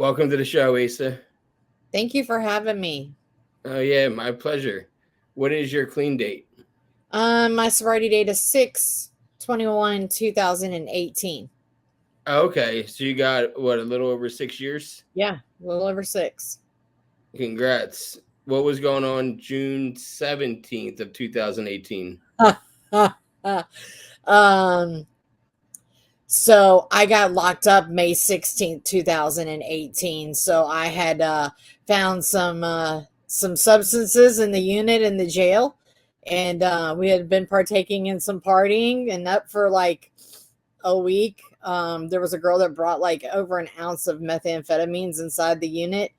Welcome to the show, Asa. Thank you for having me. Oh yeah, my pleasure. What is your clean date? My sobriety date is 6/21/2018. Okay, so you got what, a little over 6 years? Yeah, a little over six. Congrats. What was going on June 17th of 2018? um, so I got locked up May 16th, 2018. So I had found some substances in the unit in the jail, and we had been partaking in some partying and up for like a week. There was a girl that brought like over an ounce of methamphetamines inside the unit,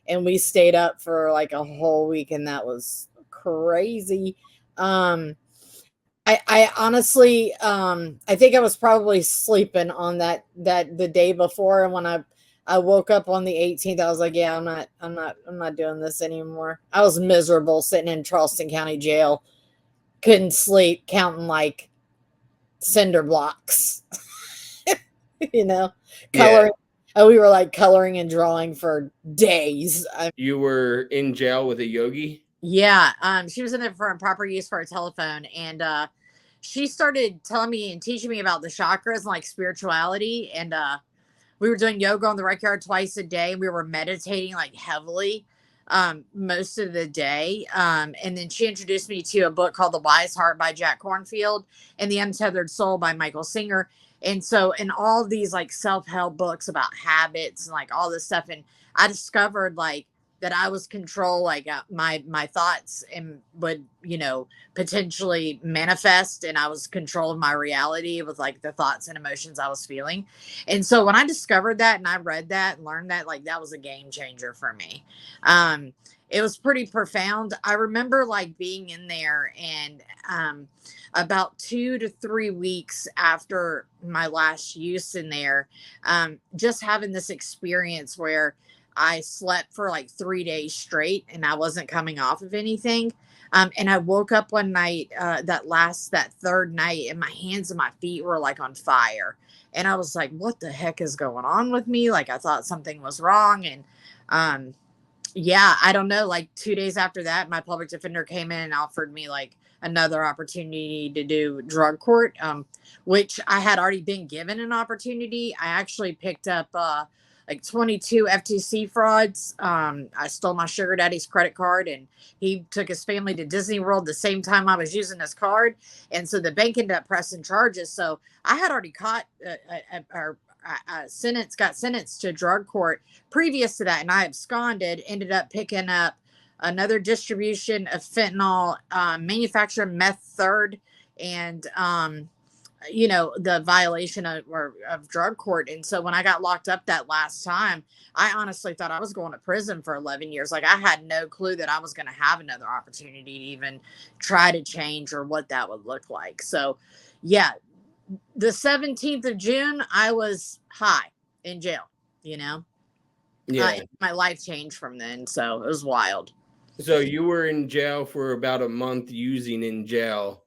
and we stayed up for like a whole week, and that was crazy. I honestly, I think I was probably sleeping on that the day before, and when I woke up on the 18th, I was like, yeah, I'm not doing this anymore. I was miserable sitting in Charleston County Jail, couldn't sleep, counting like cinder blocks. you know, Yeah, coloring. Oh, we were like coloring and drawing for days. you were in jail with a yogi? Yeah, she was in there for improper use for a telephone, and she started telling me and teaching me about the chakras and like spirituality, and we were doing yoga on the rec yard twice a day. We were meditating like heavily most of the day, and then she introduced me to a book called The Wise Heart by Jack Kornfield and The Untethered Soul by Michael Singer. And so in all these like self-help books about habits and like all this stuff, and I discovered like that I was control like my thoughts and would potentially manifest, and I was controlling my reality with like the thoughts and emotions I was feeling. And so when I discovered that and I read that and learned that, like that was a game changer for me. It was pretty profound. I remember like being in there, and about 2 to 3 weeks after my last use in there, just having this experience where I slept for like 3 days straight and I wasn't coming off of anything. And I woke up one night, that third night, and my hands and my feet were like on fire. And I was like, what the heck is going on with me? Like, I thought something was wrong. And, yeah, I don't know. Like 2 days after that, my public defender came in and offered me like another opportunity to do drug court, which I had already been given an opportunity. I actually picked up, like 22 FTC frauds. I stole my sugar daddy's credit card, and he took his family to Disney World the same time I was using his card. And so the bank ended up pressing charges. So I had already caught got sentenced to drug court previous to that, and I absconded. Ended up picking up another distribution of fentanyl, manufacturer meth third, and the violation of drug court. And so when I got locked up that last time, I honestly thought I was going to prison for 11 years. Like I had no clue that I was going to have another opportunity to even try to change or what that would look like. So yeah, the 17th of June, I was high in jail, you know, Yeah. my life changed from then. So it was wild. So you were in jail for about a month using in jail.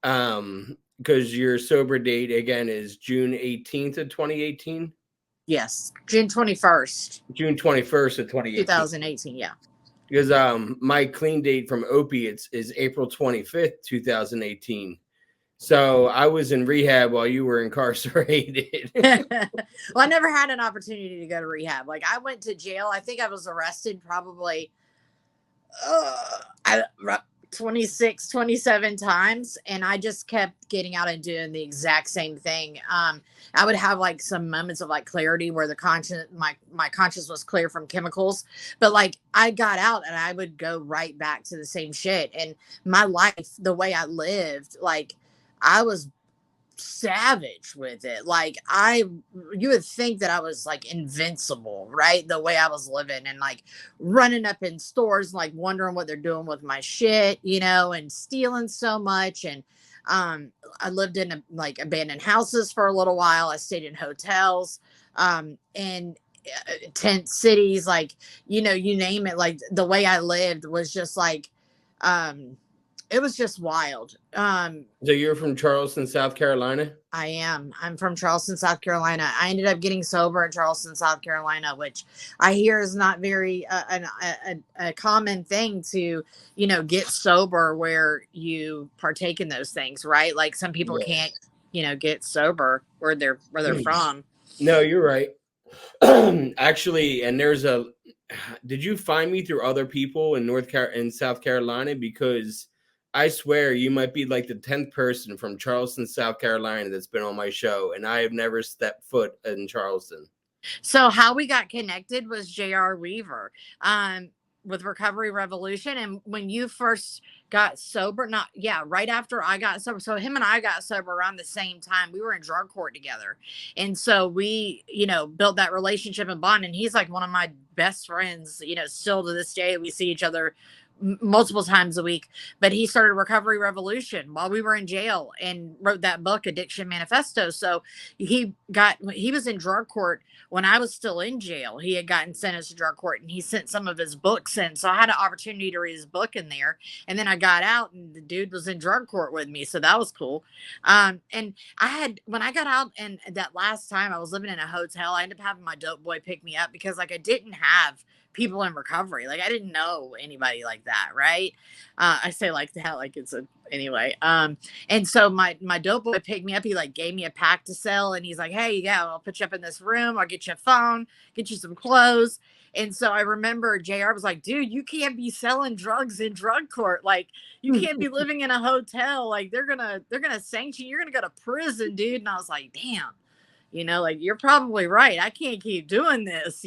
Because your sober date again is June 18th of 2018? Yes. June 21st, June 21st of 2018. 2018. Yeah. Because my clean date from opiates is April 25th, 2018. So I was in rehab while you were incarcerated. Well, I never had an opportunity to go to rehab. Like I went to jail. I think I was arrested probably 26, 27 times, and I just kept getting out and doing the exact same thing. I would have like some moments of like clarity where my conscience was clear from chemicals, but like I got out and I would go right back to the same shit. And my life, the way I lived, like I was savage with it. Like you would think that I was like invincible, right? The way I was living and like running up in stores, like wondering what they're doing with my shit, and stealing so much. And I lived in like abandoned houses for a little while. I stayed in hotels, and tent cities, like, you name it. Like the way I lived was just like, it was just wild. So you're from Charleston, South Carolina? I am. I'm from Charleston, South Carolina. I ended up getting sober in Charleston, South Carolina, which I hear is not very a common thing to, get sober where you partake in those things, right? Like some people Yeah. can't, get sober where they're from. No, you're right. Actually, and did you find me through other people in South Carolina? Because I swear you might be like the 10th person from Charleston, South Carolina that's been on my show, and I have never stepped foot in Charleston. So how we got connected was J.R. Weaver, with Recovery Revolution. And when you first got sober, right after I got sober. So him and I got sober around the same time. We were in drug court together. And so we, built that relationship and bond. And he's like one of my best friends, still to this day. We see each other multiple times a week. But he started Recovery Revolution while we were in jail and wrote that book, Addiction Manifesto. So he was in drug court when I was still in jail. He had gotten sentenced to drug court, and he sent some of his books in. So I had an opportunity to read his book in there. And then I got out, and the dude was in drug court with me. So that was cool. And when I got out, and that last time I was living in a hotel, I ended up having my dope boy pick me up because like I didn't have people in recovery. Like I didn't know anybody like that. Right. I say like that, like it's anyway. And so my dope boy picked me up. He like gave me a pack to sell, and he's like, hey, yeah, I'll put you up in this room. I'll get you a phone, get you some clothes. And so I remember JR was like, dude, you can't be selling drugs in drug court. Like you can't be living in a hotel. Like they're gonna sanction you. You're gonna go to prison, dude. And I was like, damn, like you're probably right. I can't keep doing this,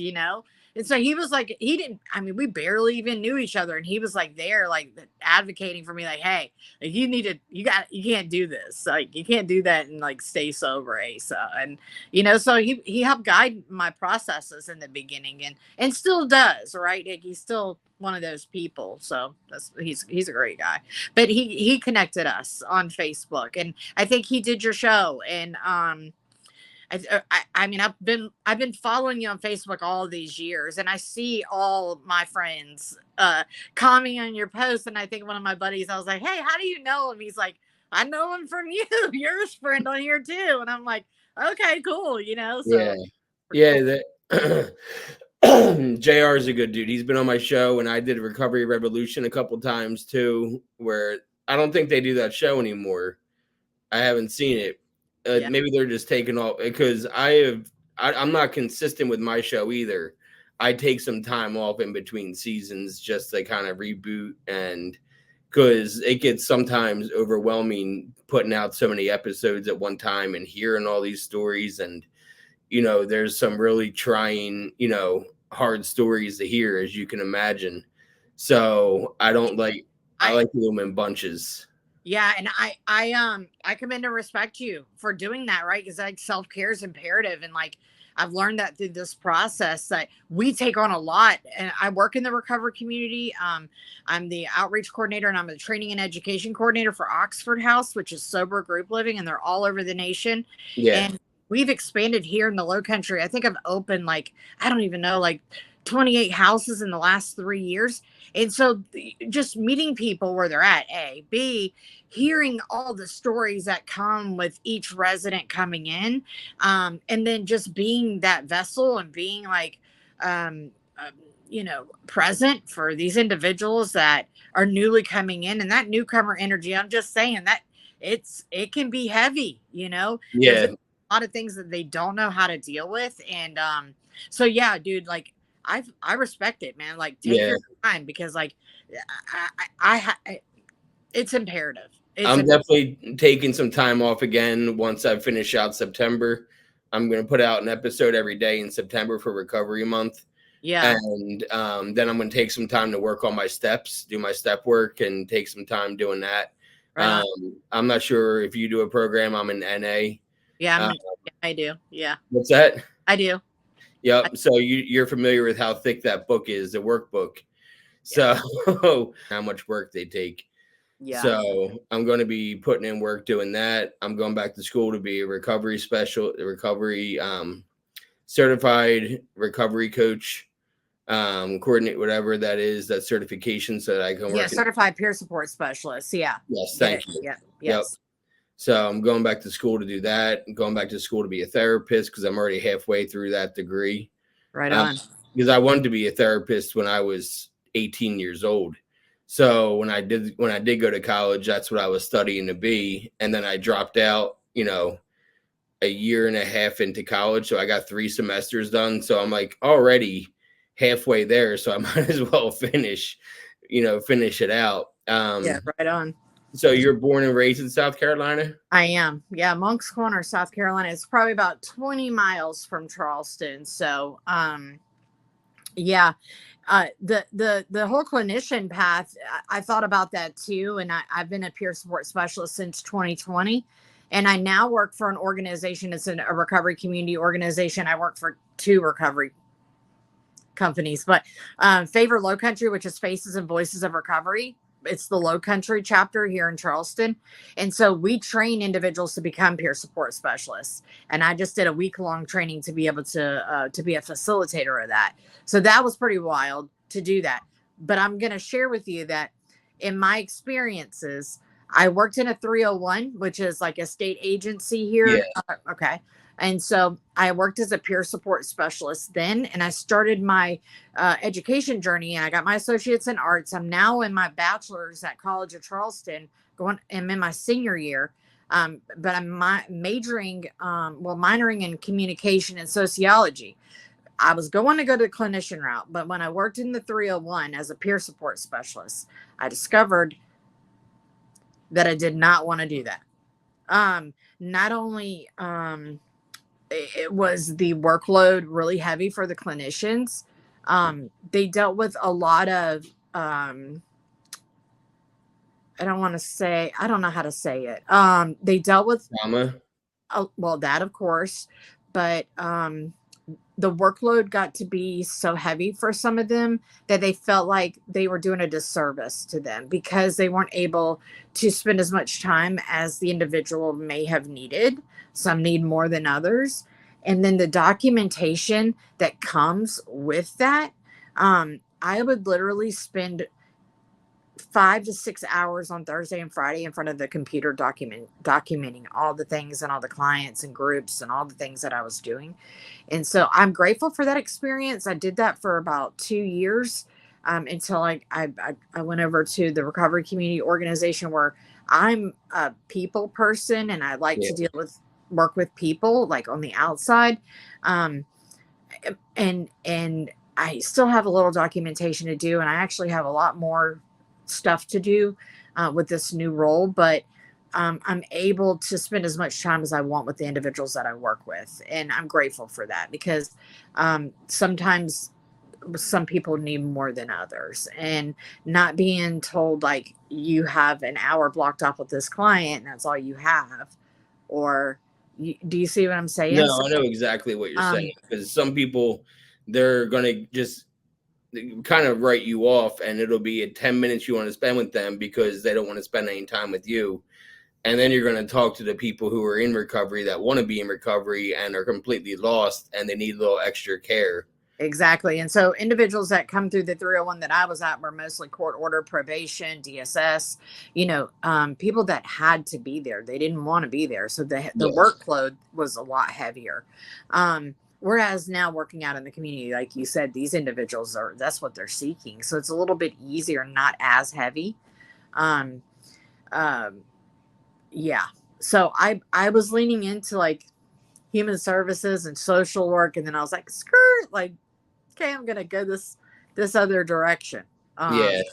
And so he was like, we barely even knew each other. And he was like there, like advocating for me, like, hey, like, you can't do this. Like, you can't do that and like stay sober, Asa. And, so he helped guide my processes in the beginning and still does, right? Like, he's still one of those people. So he's a great guy, but he connected us on Facebook, and I think he did your show. And, I've been following you on Facebook all these years, and I see all my friends commenting on your posts. And I think one of my buddies, I was like, hey, how do you know him? He's like, I know him from you. You're his friend on here too. And I'm like, okay, cool. So yeah. JR is a good dude. He's been on my show, and I did Recovery Revolution a couple times too, where I don't think they do that show anymore. I haven't seen it. Maybe they're just taking off because I'm not consistent with my show either. I take some time off in between seasons just to kind of reboot, and because it gets sometimes overwhelming putting out so many episodes at one time and hearing all these stories. And, there's some really trying, hard stories to hear, as you can imagine. So I like to do them in bunches. Yeah, and I commend and respect you for doing that, right? Because like self-care is imperative, and like I've learned that through this process that we take on a lot. And I work in the recovery community. I'm the outreach coordinator, and I'm the training and education coordinator for Oxford House, which is sober group living, and they're all over the nation. Yeah. And we've expanded here in the Low Country. I think I've opened I don't even know, 28 houses in the last 3 years. And so just meeting people where they're at, A, B, hearing all the stories that come with each resident coming in. And then just being that vessel and being present for these individuals that are newly coming in, and that newcomer energy. I'm just saying that it can be heavy, Yeah. There's a lot of things that they don't know how to deal with. And so yeah, dude, I respect it, man. Like take your time, because it's imperative. I'm definitely taking some time off again once I finish out September. I'm going to put out an episode every day in September for Recovery Month. Yeah. And then I'm going to take some time to work on my steps, do my step work, and take some time doing that. Right I'm not sure if you do a program. I'm in NA. Yeah, I do. Yeah. What's that? I do. Yep. So you're familiar with how thick that book is, the workbook. So how much work they take. Yeah. So I'm going to be putting in work doing that. I'm going back to school to be a certified recovery coach. coordinate whatever that is, that certification, so that I can work. Certified peer support specialist. Yeah. Yes, thank you. Yep. Yep. Yes. So I'm going back to school to do that. I'm going back to school to be a therapist because I'm already halfway through that degree. Right on. Because I wanted to be a therapist when I was 18 years old. So when I did go to college, that's what I was studying to be. And then I dropped out, a year and a half into college. So I got 3 semesters done. So I'm like already halfway there. So I might as well finish it out. Yeah, right on. So you're born and raised in South Carolina? I am. Yeah, Moncks Corner, South Carolina. It's probably about 20 miles from Charleston. So, yeah, the whole clinician path, I thought about that too. And I've been a peer support specialist since 2020. And I now work for an organization. It's a recovery community organization. I work for 2 recovery companies, but Favor Low Country, which is Faces and Voices of Recovery. It's the Low Country chapter here in Charleston. And so we train individuals to become peer support specialists. And I just did a week-long training to be able to be a facilitator of that. So that was pretty wild to do that. But I'm going to share with you that in my experiences, I worked in a 301, which is like a state agency here. Yeah. Okay. And so I worked as a peer support specialist then, and I started my education journey, and I got my associates in arts. I'm now in my bachelor's at College of Charleston, I'm in my senior year, but I'm minoring in communication and sociology. I was going to go to the clinician route, but when I worked in the 301 as a peer support specialist, I discovered that I did not want to do that. Not only it was the workload really heavy for the clinicians. They dealt with a lot of, I don't know how to say it. They dealt with trauma. Well, that of course, but the workload got to be so heavy for some of them that they felt like they were doing a disservice to them because they weren't able to spend as much time as the individual may have needed. Some need more than others. And then the documentation that comes with that, I would literally spend 5 to 6 hours on Thursday and Friday in front of the computer documenting all the things and all the clients and groups and all the things that I was doing. And so I'm grateful for that experience. I did that for about 2 years until I went over to the recovery community organization, where I'm a people person and I like to work with people like on the outside. And I still have a little documentation to do, and I actually have a lot more stuff to do with this new role, but I'm able to spend as much time as I want with the individuals that I work with. And I'm grateful for that because sometimes some people need more than others, and not being told like you have an hour blocked off with this client and that's all you have. Or do you see what I'm saying? No, I know exactly what you're saying, because some people, they're going to just kind of write you off, and it'll be 10 minutes you want to spend with them because they don't want to spend any time with you. And then you're going to talk to the people who are in recovery that want to be in recovery and are completely lost and they need a little extra care. Exactly. And so individuals that come through the 301 that I was at were mostly court order, probation, DSS, people that had to be there. They didn't want to be there. So the workload was a lot heavier. Whereas now working out in the community, like you said, these individuals that's what they're seeking. So it's a little bit easier, not as heavy. Yeah. So I was leaning into like human services and social work. And then I was like, skirt, like, okay, I'm going to go this other direction. And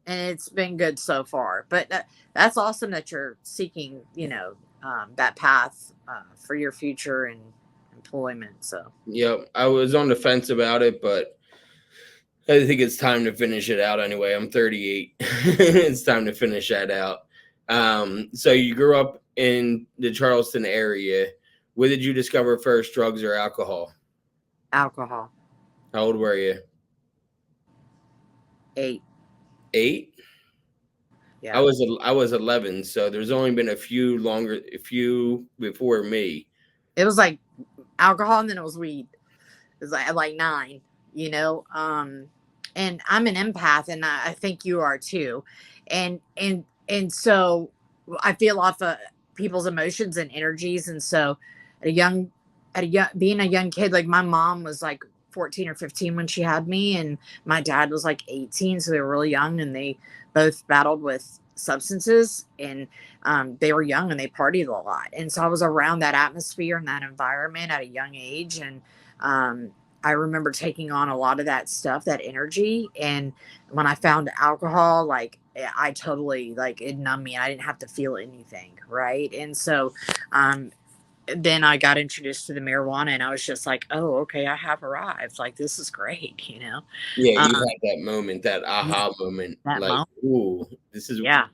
it's been good so far, but that's awesome that you're seeking, that path for your future and employment. So, yep, I was on the fence about it, but I think it's time to finish it out anyway. I'm 38. It's time to finish that out. So you grew up in the Charleston area. Where did you discover first, drugs or alcohol? Alcohol. How old were you? 8. 8? Yeah. I was 11, so there's only been a few before me. It was like alcohol, and then it was weed. It was like 9. and I'm an empath, and I think you are too, and so I feel off of people's emotions and energies, and so at a young being a young kid, like my mom was like 14 or 15 when she had me, and my dad was like 18, so they were really young, and they both battled with substances, and they were young and they partied a lot, and so I was around that atmosphere and that environment at a young age, and I remember taking on a lot of that stuff, that energy. And when I found alcohol, like I totally like it numbed me. I didn't have to feel anything. Right. And so um, then I got introduced to the marijuana and I was just like, oh, okay, I have arrived. Like, this is great. Yeah, you Um, had that moment, that yeah, aha moment, that like, moment. "Ooh, this is." Yeah.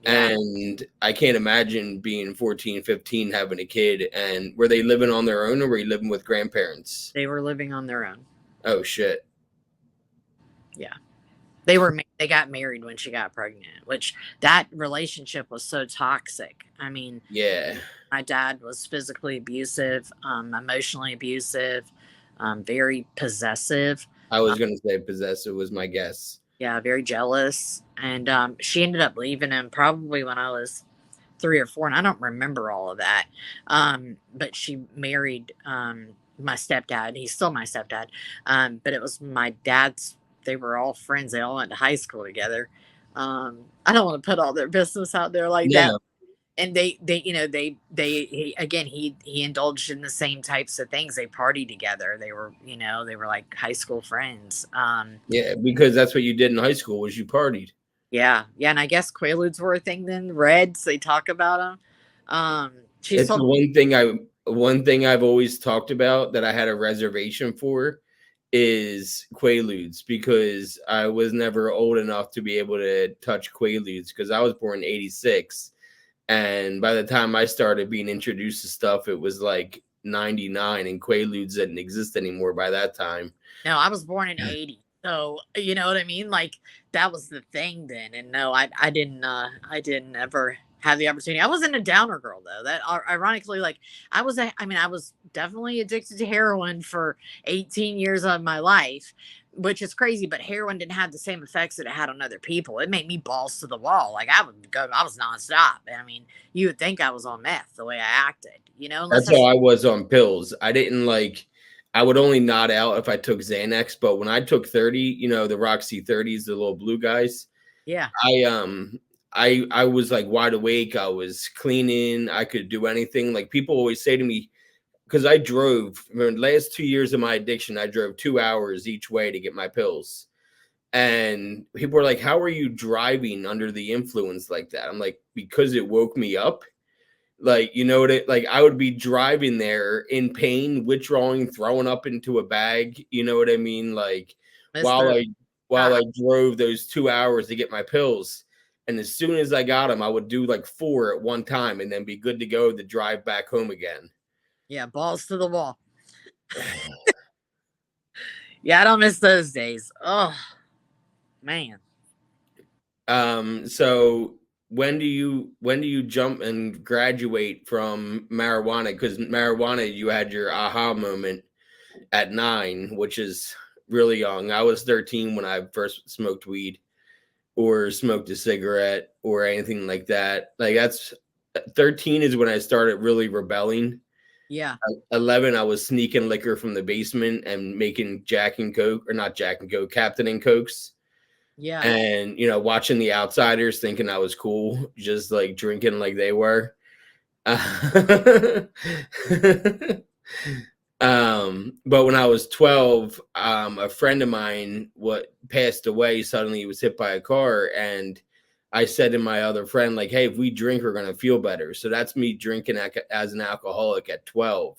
Yeah. And I can't imagine being 14, 15, having a kid, and were they living on their own or were you living with grandparents? They were living on their own. Oh, shit. Yeah. They got married when she got pregnant, which that relationship was so toxic. I mean, Yeah. my dad was physically abusive, emotionally abusive, very possessive. I Uh, was gonna say possessive was my guess. yeah, very jealous. And she ended up leaving him probably when I was 3 or 4, and I don't remember all of that. But she married my stepdad. He's still my stepdad. But it was my dad's. They were all friends. They all went to high school together. I don't want to put all their business out there like that, No. and he indulged in the same types of things. They partied together. They were like high school friends. Yeah, because that's what you did in high school was you partied. Yeah, and I guess quaaludes were a thing then. Reds, they talk about them. She's It's the told. one thing I've always talked about that I had a reservation for is Quaaludes, because I was never old enough to be able to touch Quaaludes because I was born in '86. And by the time I started being introduced to stuff, it was like 99, and Quaaludes didn't exist anymore by that time. No, I was born in '80, so you know what I mean. Like that was the thing then, and no, I didn't ever have the opportunity. I wasn't a downer girl though. That ironically, like I was definitely addicted to heroin for 18 years of my life, which is crazy. But heroin didn't have the same effects that it had on other people. It made me balls to the wall. Like I was nonstop. I mean, you would think I was on meth the way I acted, unless That's I. how I was on pills. I didn't like. I would only nod out if I took Xanax, but when I took 30, the Roxy 30s, the little blue guys, Yeah, I was like wide awake. I was cleaning. I could do anything. Like people always say to me, because I drove for the last 2 years of my addiction, I drove 2 hours each way to get my pills. And people were like, "How are you driving under the influence like that?" I'm like, "Because it woke me up." Like, you know what it like I would be driving there in pain, withdrawing, throwing up into a bag, you know what I mean? Like miss while the. I drove those 2 hours to get my pills. And as soon as I got them, I would do like four at one time and then be good to go to drive back home again. Yeah, balls to the wall. Yeah, I don't miss those days. Oh man. So when do you jump and graduate from marijuana? Because marijuana, you had your aha moment at 9, which is really young. I was 13 when I first smoked weed or smoked a cigarette or anything like that. Like that's 13 is when I started really rebelling. Yeah. 11, I was sneaking liquor from the basement and making Jack and Coke, or not Jack and Coke, Captain and Cokes. Yeah. And watching the outsiders, thinking I was cool, just like drinking like they were. But when I was 12, a friend of mine what passed away suddenly. He was hit by a car, and I said to my other friend, like, "Hey, if we drink, we're gonna feel better." So that's me drinking as an alcoholic at 12.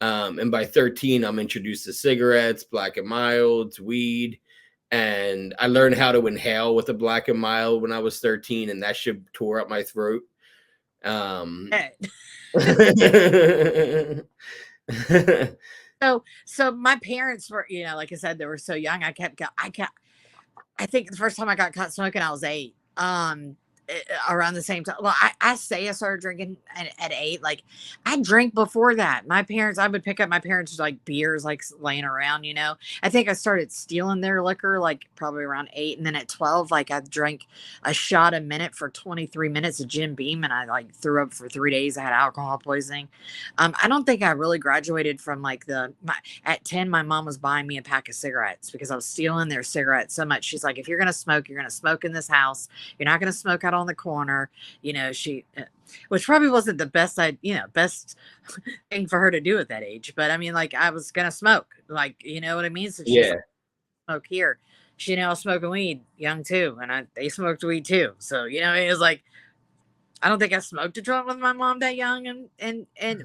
And by 13, I'm introduced to cigarettes, black and milds, weed, and I learned how to inhale with a black and mild when I was 13, and that shit tore up my throat. Um, Eh. So my parents were, like I said, they were so young. I think the first time I got caught smoking, I was 8. around the same time. Well, I say I started drinking at 8. Like, I drank before that. My parents, I would pick up my parents like beers, like laying around, you know. I think I started stealing their liquor like probably around 8. And then at 12, like I drank a shot a minute for 23 minutes of Jim Beam, and I like threw up for 3 days. I had alcohol poisoning. I don't think I really graduated from like at 10, my mom was buying me a pack of cigarettes because I was stealing their cigarettes so much. She's like, if you're going to smoke, you're going to smoke in this house. You're not going to smoke out on the corner, you know. Which probably wasn't the best, best thing for her to do at that age. But I mean, like, I was gonna smoke, like, you know what I mean. So she's Yeah. like, smoke here. She knew I was smoking weed young too, and they smoked weed too. So you know, it was like, I don't think I smoked a joint with my mom that young,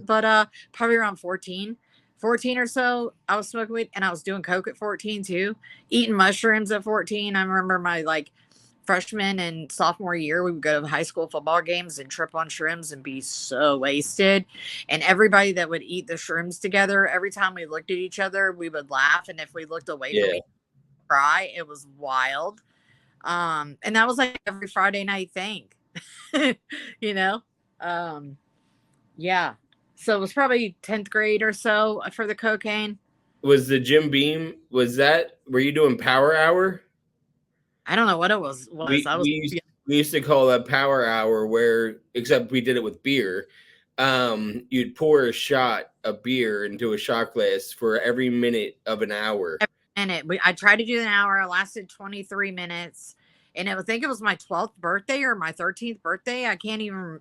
but probably around 14 or so, I was smoking weed, and I was doing coke at 14 too, eating mushrooms at 14. I remember my like freshman and sophomore year, we would go to high school football games and trip on shrooms and be so wasted. And everybody that would eat the shrooms together, every time we looked at each other, we would laugh. And if we looked away from Yeah. each other, cry. It was wild. And that was like every Friday night thing, you know? Yeah. So it was probably 10th grade or so for the cocaine. Was the Jim Beam, were you doing Power Hour? I don't know what it was. We I was, we used, we used to call that Power Hour, where except we did it with beer. You'd pour a shot of beer into a shot glass for every minute of an hour. minute. I tried to do an hour. It lasted 23 minutes. And I think it was my 12th birthday or my 13th birthday. I can't even,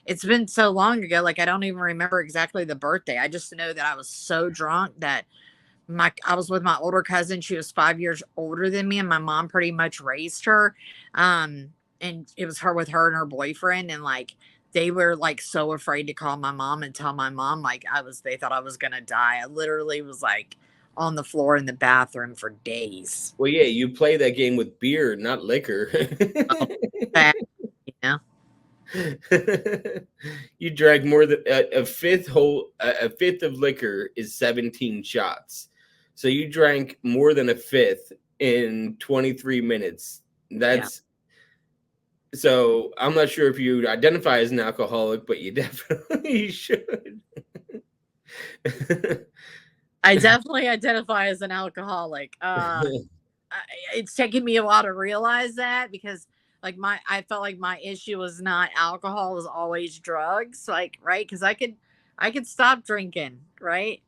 it's been so long ago. Like, I don't even remember exactly the birthday. I just know that I was so drunk that I was with my older cousin. She was 5 years older than me, and my mom pretty much raised her. And it was her with her and her boyfriend. And like, they were like so afraid to call my mom and tell my mom, like, they thought I was going to die. I literally was like on the floor in the bathroom for days. Well, yeah, you play that game with beer, not liquor. Oh, bad, you know? You drank more than a fifth of liquor is 17 shots. So you drank more than a fifth in 23 minutes. That's So I'm not sure if you identify as an alcoholic, but you definitely should. I definitely identify as an alcoholic. It's taken me a while to realize that, because like I felt like my issue was not alcohol, it was always drugs, like, right? Because I could stop drinking, right?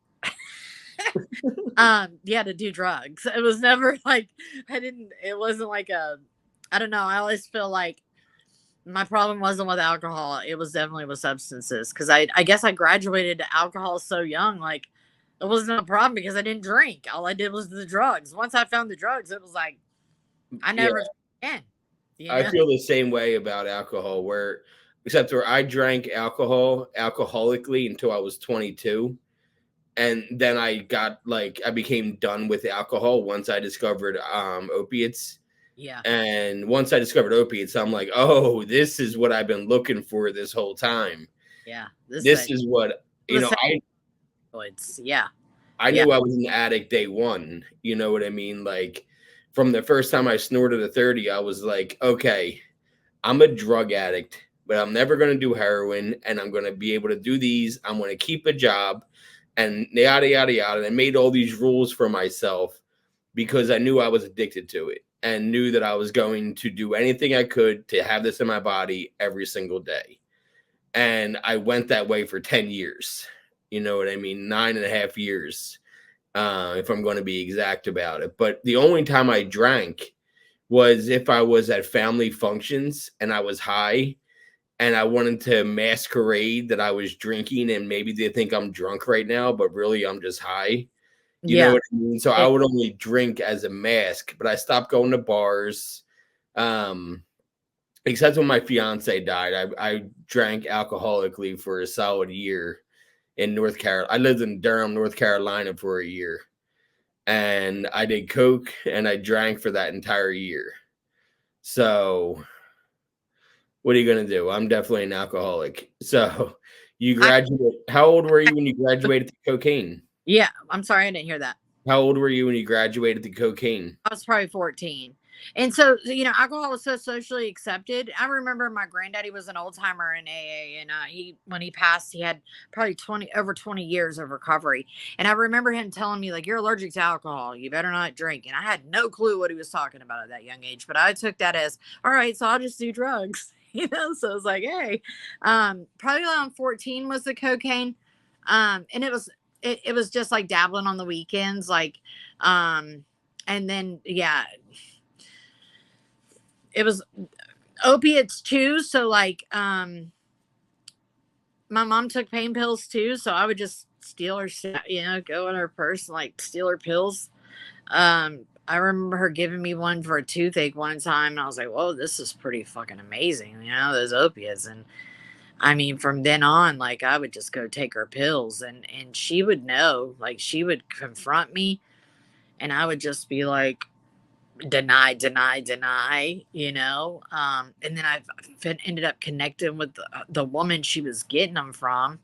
Yeah, to do drugs. It was never like, it wasn't like I don't know. I always feel like my problem wasn't with alcohol. It was definitely with substances. Cause I guess I graduated to alcohol so young, like it wasn't a problem because I didn't drink. All I did was the drugs. Once I found the drugs, it was like, I never again. I feel the same way about alcohol, except where I drank alcohol alcoholically until I was 22. And then I became done with alcohol once I discovered opiates. Yeah. And once I discovered opiates, I'm like, oh, this is what I've been looking for this whole time. Yeah. This is what, yeah. I knew I was an addict day one. You know what I mean? Like, from the first time I snorted a 30, I was like, okay, I'm a drug addict, but I'm never going to do heroin, and I'm going to be able to do these. I'm going to keep a job, and yada, yada, yada. And I made all these rules for myself because I knew I was addicted to it and knew that I was going to do anything I could to have this in my body every single day. And I went that way for 10 years. You know what I mean? 9.5 years. If I'm going to be exact about it. But the only time I drank was if I was at family functions and I was high and I wanted to masquerade that I was drinking, and maybe they think I'm drunk right now, but really I'm just high. You know what I mean? So I would only drink as a mask, but I stopped going to bars. Except when my fiance died, I drank alcoholically for a solid year. In North Carolina. I lived in Durham, North Carolina for a year. And I did coke and I drank for that entire year. So what are you going to do? I'm definitely an alcoholic. So you graduated. How old were you when you graduated to cocaine? Yeah. I'm sorry, I didn't hear that. How old were you when you graduated to cocaine? I was probably 14. And so, alcohol was so socially accepted. I remember my granddaddy was an old timer in AA, and when he passed, he had probably over 20 years of recovery. And I remember him telling me, like, you're allergic to alcohol, you better not drink. And I had no clue what he was talking about at that young age, but I took that as, all right, so I'll just do drugs, So it's like, hey, probably around 14 was the cocaine. And it was just like dabbling on the weekends, like, and then, yeah, it was opiates too. So like, my mom took pain pills too. So I would just steal her, go in her purse and like steal her pills. I remember her giving me one for a toothache one time. And I was like, whoa, this is pretty fucking amazing. Those opiates. And I mean, from then on, like I would just go take her pills and she would know, like she would confront me and I would just be like, deny, and then I ended up connecting with the woman she was getting them from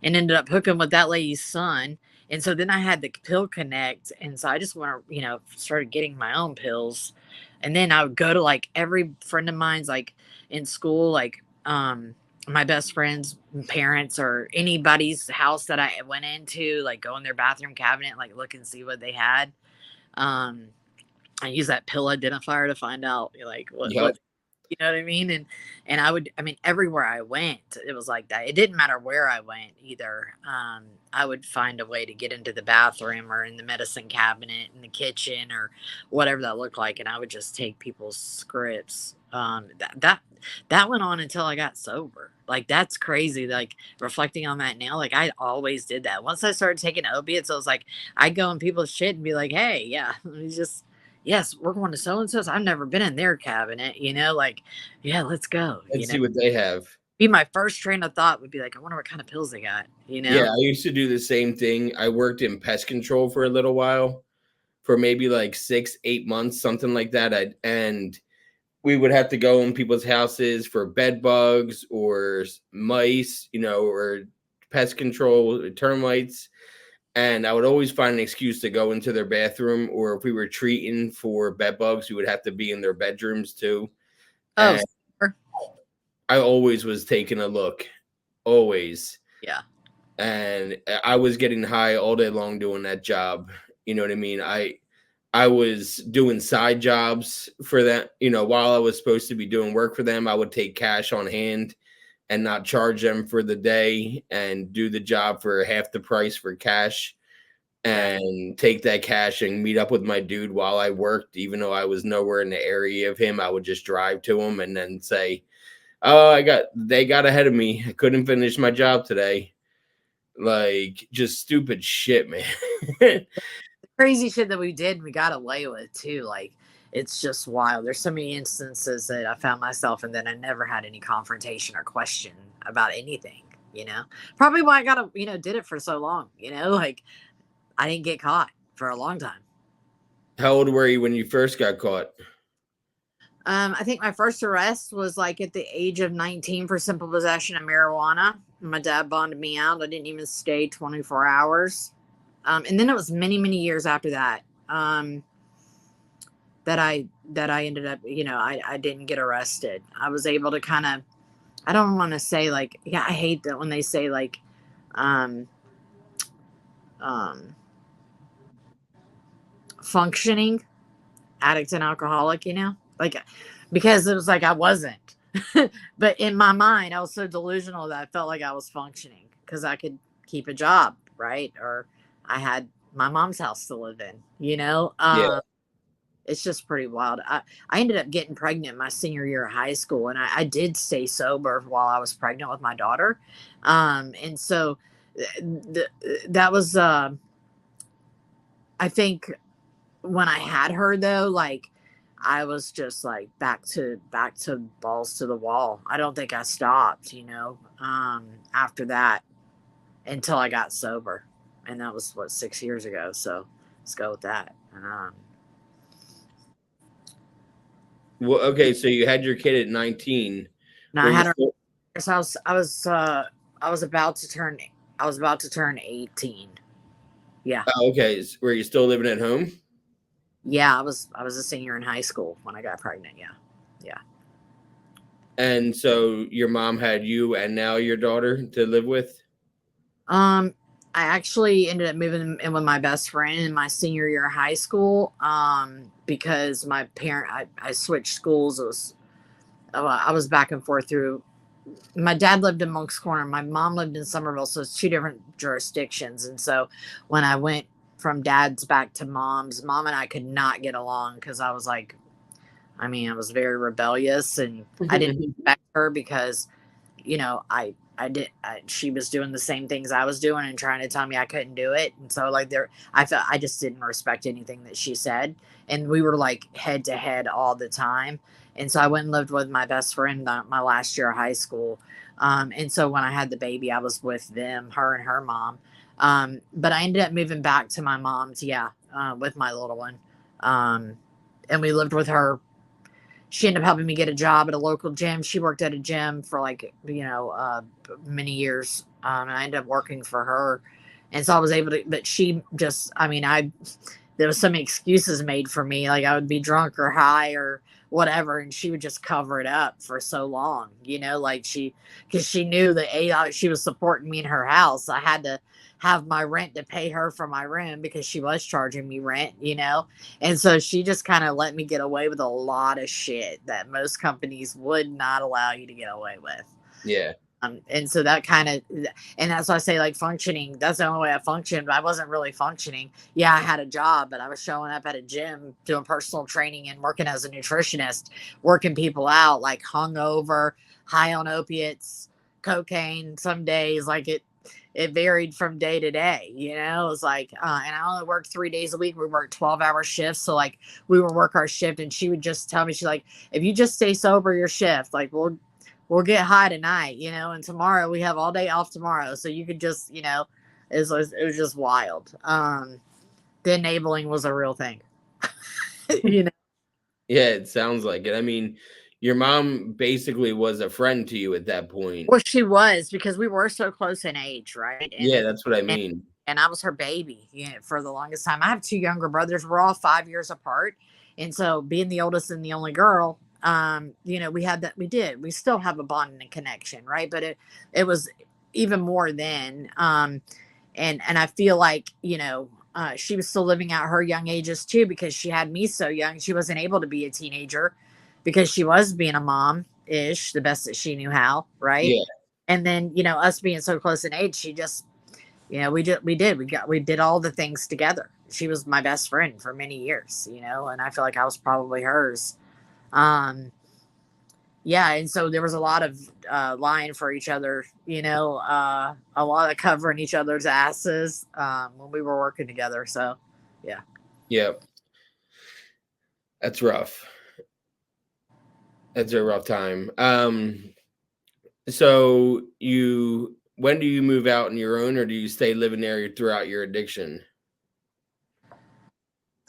and ended up hooking with that lady's son. And so then I had the pill connect. And so I just want to, started getting my own pills. And then I would go to like every friend of mine's, like in school, like, my best friend's parents or anybody's house that I went into, like go in their bathroom cabinet, like look and see what they had. I use that pill identifier to find out like what Yep. you know what I mean? And I mean, everywhere I went, it was like that. It didn't matter where I went either. I would find a way to get into the bathroom or in the medicine cabinet in the kitchen or whatever that looked like. And I would just take people's scripts. That went on until I got sober. Like, that's crazy. Like, reflecting on that now, like I always did that. Once I started taking opiates, I was like, I'd go in people's shit and be like, hey, yeah, let me just, yes, we're going to so and so's. I've never been in their cabinet, like, yeah, let's go. And see what they have. Be my first train of thought would be like, I wonder what kind of pills they got, Yeah, I used to do the same thing. I worked in pest control for a little while, for maybe like 6-8 months, something like that. And we would have to go in people's houses for bed bugs or mice, or pest control, or termites. And I would always find an excuse to go into their bathroom, or if we were treating for bed bugs, we would have to be in their bedrooms too. Oh, And sure. I always was taking a look, always. Yeah. And I was getting high all day long doing that job. You know what I mean? I was doing side jobs for that. While I was supposed to be doing work for them, I would take cash on hand and not charge them for the day and do the job for half the price for cash and take that cash and meet up with my dude while I worked. Even though I was nowhere in the area of him, I would just drive to him and then say, oh, they got ahead of me. I couldn't finish my job today. Like, just stupid shit, man. Crazy shit that we did, we got away with too. Like, it's just wild. There's so many instances that I found myself and then I never had any confrontation or question about anything, Probably why I did it for so long, like I didn't get caught for a long time. How old were you when you first got caught? I think my first arrest was like at the age of 19 for simple possession of marijuana. My dad bonded me out. I didn't even stay 24 hours. And then it was many, many years after that, that I ended up, I didn't get arrested. I was able to kind of, I don't want to say like, yeah, I hate that when they say like, functioning addict and alcoholic, like, because it was like I wasn't. But in my mind, I was so delusional that I felt like I was functioning because I could keep a job, right? Or I had my mom's house to live in, Yeah. It's just pretty wild. I ended up getting pregnant my senior year of high school, and I did stay sober while I was pregnant with my daughter. And so that was, I think when I had her though, like I was just like back to balls to the wall. I don't think I stopped, after that until I got sober. And that was 6 years ago. So let's go with that. Well, okay, so you had your kid at 19. Now Were I you had her. still, So I was about to turn 18. Yeah. okay, were you still living at home? Yeah, I was a senior in high school when I got pregnant. Yeah. Yeah. And so your mom had you and now your daughter to live with? Um, I actually ended up moving in with my best friend in my senior year of high school. Because I switched schools. I was back and forth through. My dad lived in Monk's Corner. My mom lived in Somerville, so it's two different jurisdictions. And so when I went from dad's back to mom's, mom and I could not get along because I was like, I was very rebellious and I didn't respect her because she was doing the same things I was doing and trying to tell me I couldn't do it. And so like I felt I just didn't respect anything that she said. And we were like head to head all the time. And so I went and lived with my best friend my last year of high school. And so when I had the baby, I was with them, her and her mom. But I ended up moving back to my mom's, with my little one. Um, and we lived with her. She ended up helping me get a job at a local gym. She worked at a gym for many years. And I ended up working for her. And so I was able to, but she just, there was some excuses made for me. Like I would be drunk or high or whatever. And she would just cover it up for so long, cause she knew that she was supporting me in her house. I had to have my rent to pay her for my room because she was charging me rent. And so she just kind of let me get away with a lot of shit that most companies would not allow you to get away with. Yeah. And so and that's why I say like functioning, that's the only way I functioned, but I wasn't really functioning. Yeah, I had a job, but I was showing up at a gym doing personal training and working as a nutritionist, working people out like hungover, high on opiates, cocaine some days. Like it varied from day to day, it was like, and I only worked 3 days a week. We worked 12-hour shifts. So like we would work our shift and she would just tell me, she's like, if you just stay sober your shift, like we'll get high tonight, and tomorrow we have all day off tomorrow. So you could just, it was just wild. The enabling was a real thing, you know? Yeah, it sounds like it. I mean, your mom basically was a friend to you at that point. Well, she was because we were so close in age, right? Yeah, that's what I And, mean. and I was her baby, for the longest time. I have two younger brothers. We're all 5 years apart. And so being the oldest and the only girl, we still have a bond and a connection, right? But it was even more then. And I feel like, she was still living out her young ages too, because she had me so young. She wasn't able to be a teenager because she was being a mom ish, the best that she knew how. Right. Yeah. And then, us being so close in age, she just, we did all the things together. She was my best friend for many years, and I feel like I was probably hers. Um, yeah, and so there was a lot of lying for each other, a lot of covering each other's asses when we were working together. So, yeah. Yeah. That's rough. That's a rough time. So when do you move out on your own or do you stay living there throughout your addiction?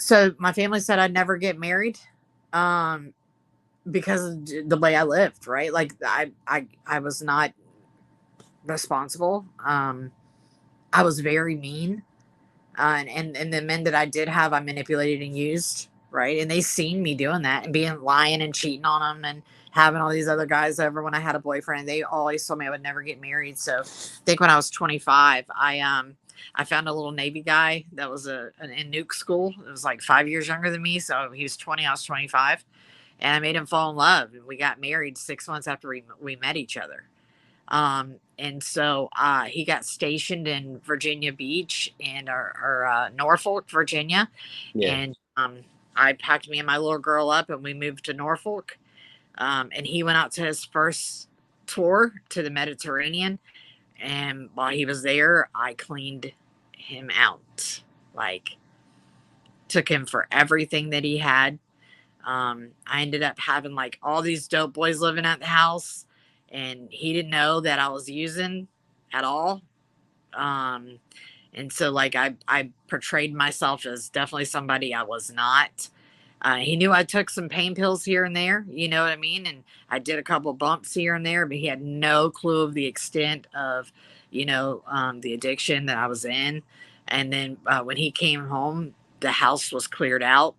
So my family said I'd never get married, um, because of the way I lived. Right, like I was not responsible. I was very mean. And the men that I did have, I manipulated and used, right? And they seen me doing that and being lying and cheating on them and having all these other guys over when I had a boyfriend. They always told me I would never get married. So I think when I was 25, I found a little Navy guy that was in nuke school. It was like 5 years younger than me. So he was 20, I was 25. And I made him fall in love. And we got married 6 months after we met each other. And so he got stationed in Virginia Beach and or Norfolk, Virginia. Yeah. And I packed me and my little girl up and we moved to Norfolk. And he went out to his first tour to the Mediterranean. And while he was there, I cleaned him out. Like, took him for everything that he had. I ended up having like all these dope boys living at the house, and he didn't know that I was using at all. Um, and so like I portrayed myself as definitely somebody I was not. He knew I took some pain pills here and there, you know what I mean? And I did a couple bumps here and there, but he had no clue of the extent of, the addiction that I was in. And then when he came home, the house was cleared out.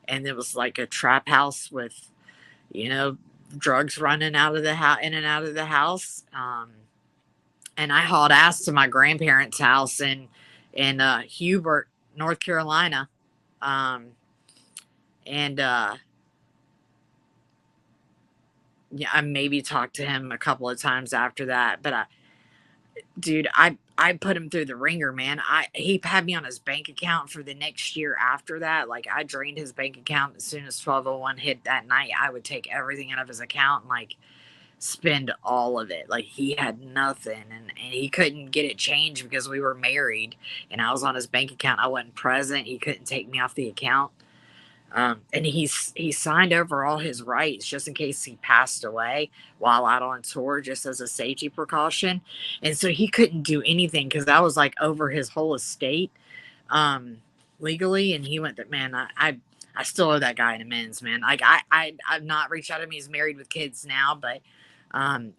and it was like a trap house with, you know, drugs running out of the house, in and out of the house. And I hauled ass to my grandparents' house in Hubert, North Carolina. Um, and Yeah, I maybe talked to him a couple of times after that, but dude, I put him through the ringer, man. He had me on his bank account for the next year after that. Like, I drained his bank account as soon as 1201 hit that night. I would take everything out of his account and like spend all of it. Like, he had nothing, and he couldn't get it changed because we were married and I was on his bank account. I wasn't present. He couldn't take me off the account. And he signed over all his rights just in case he passed away while out on tour, just as a safety precaution. And so he couldn't do anything because I was like over his whole estate, um, legally. And he went that, man, I still owe that guy an amends, man. Like, I've not reached out to him. He's married with kids now, but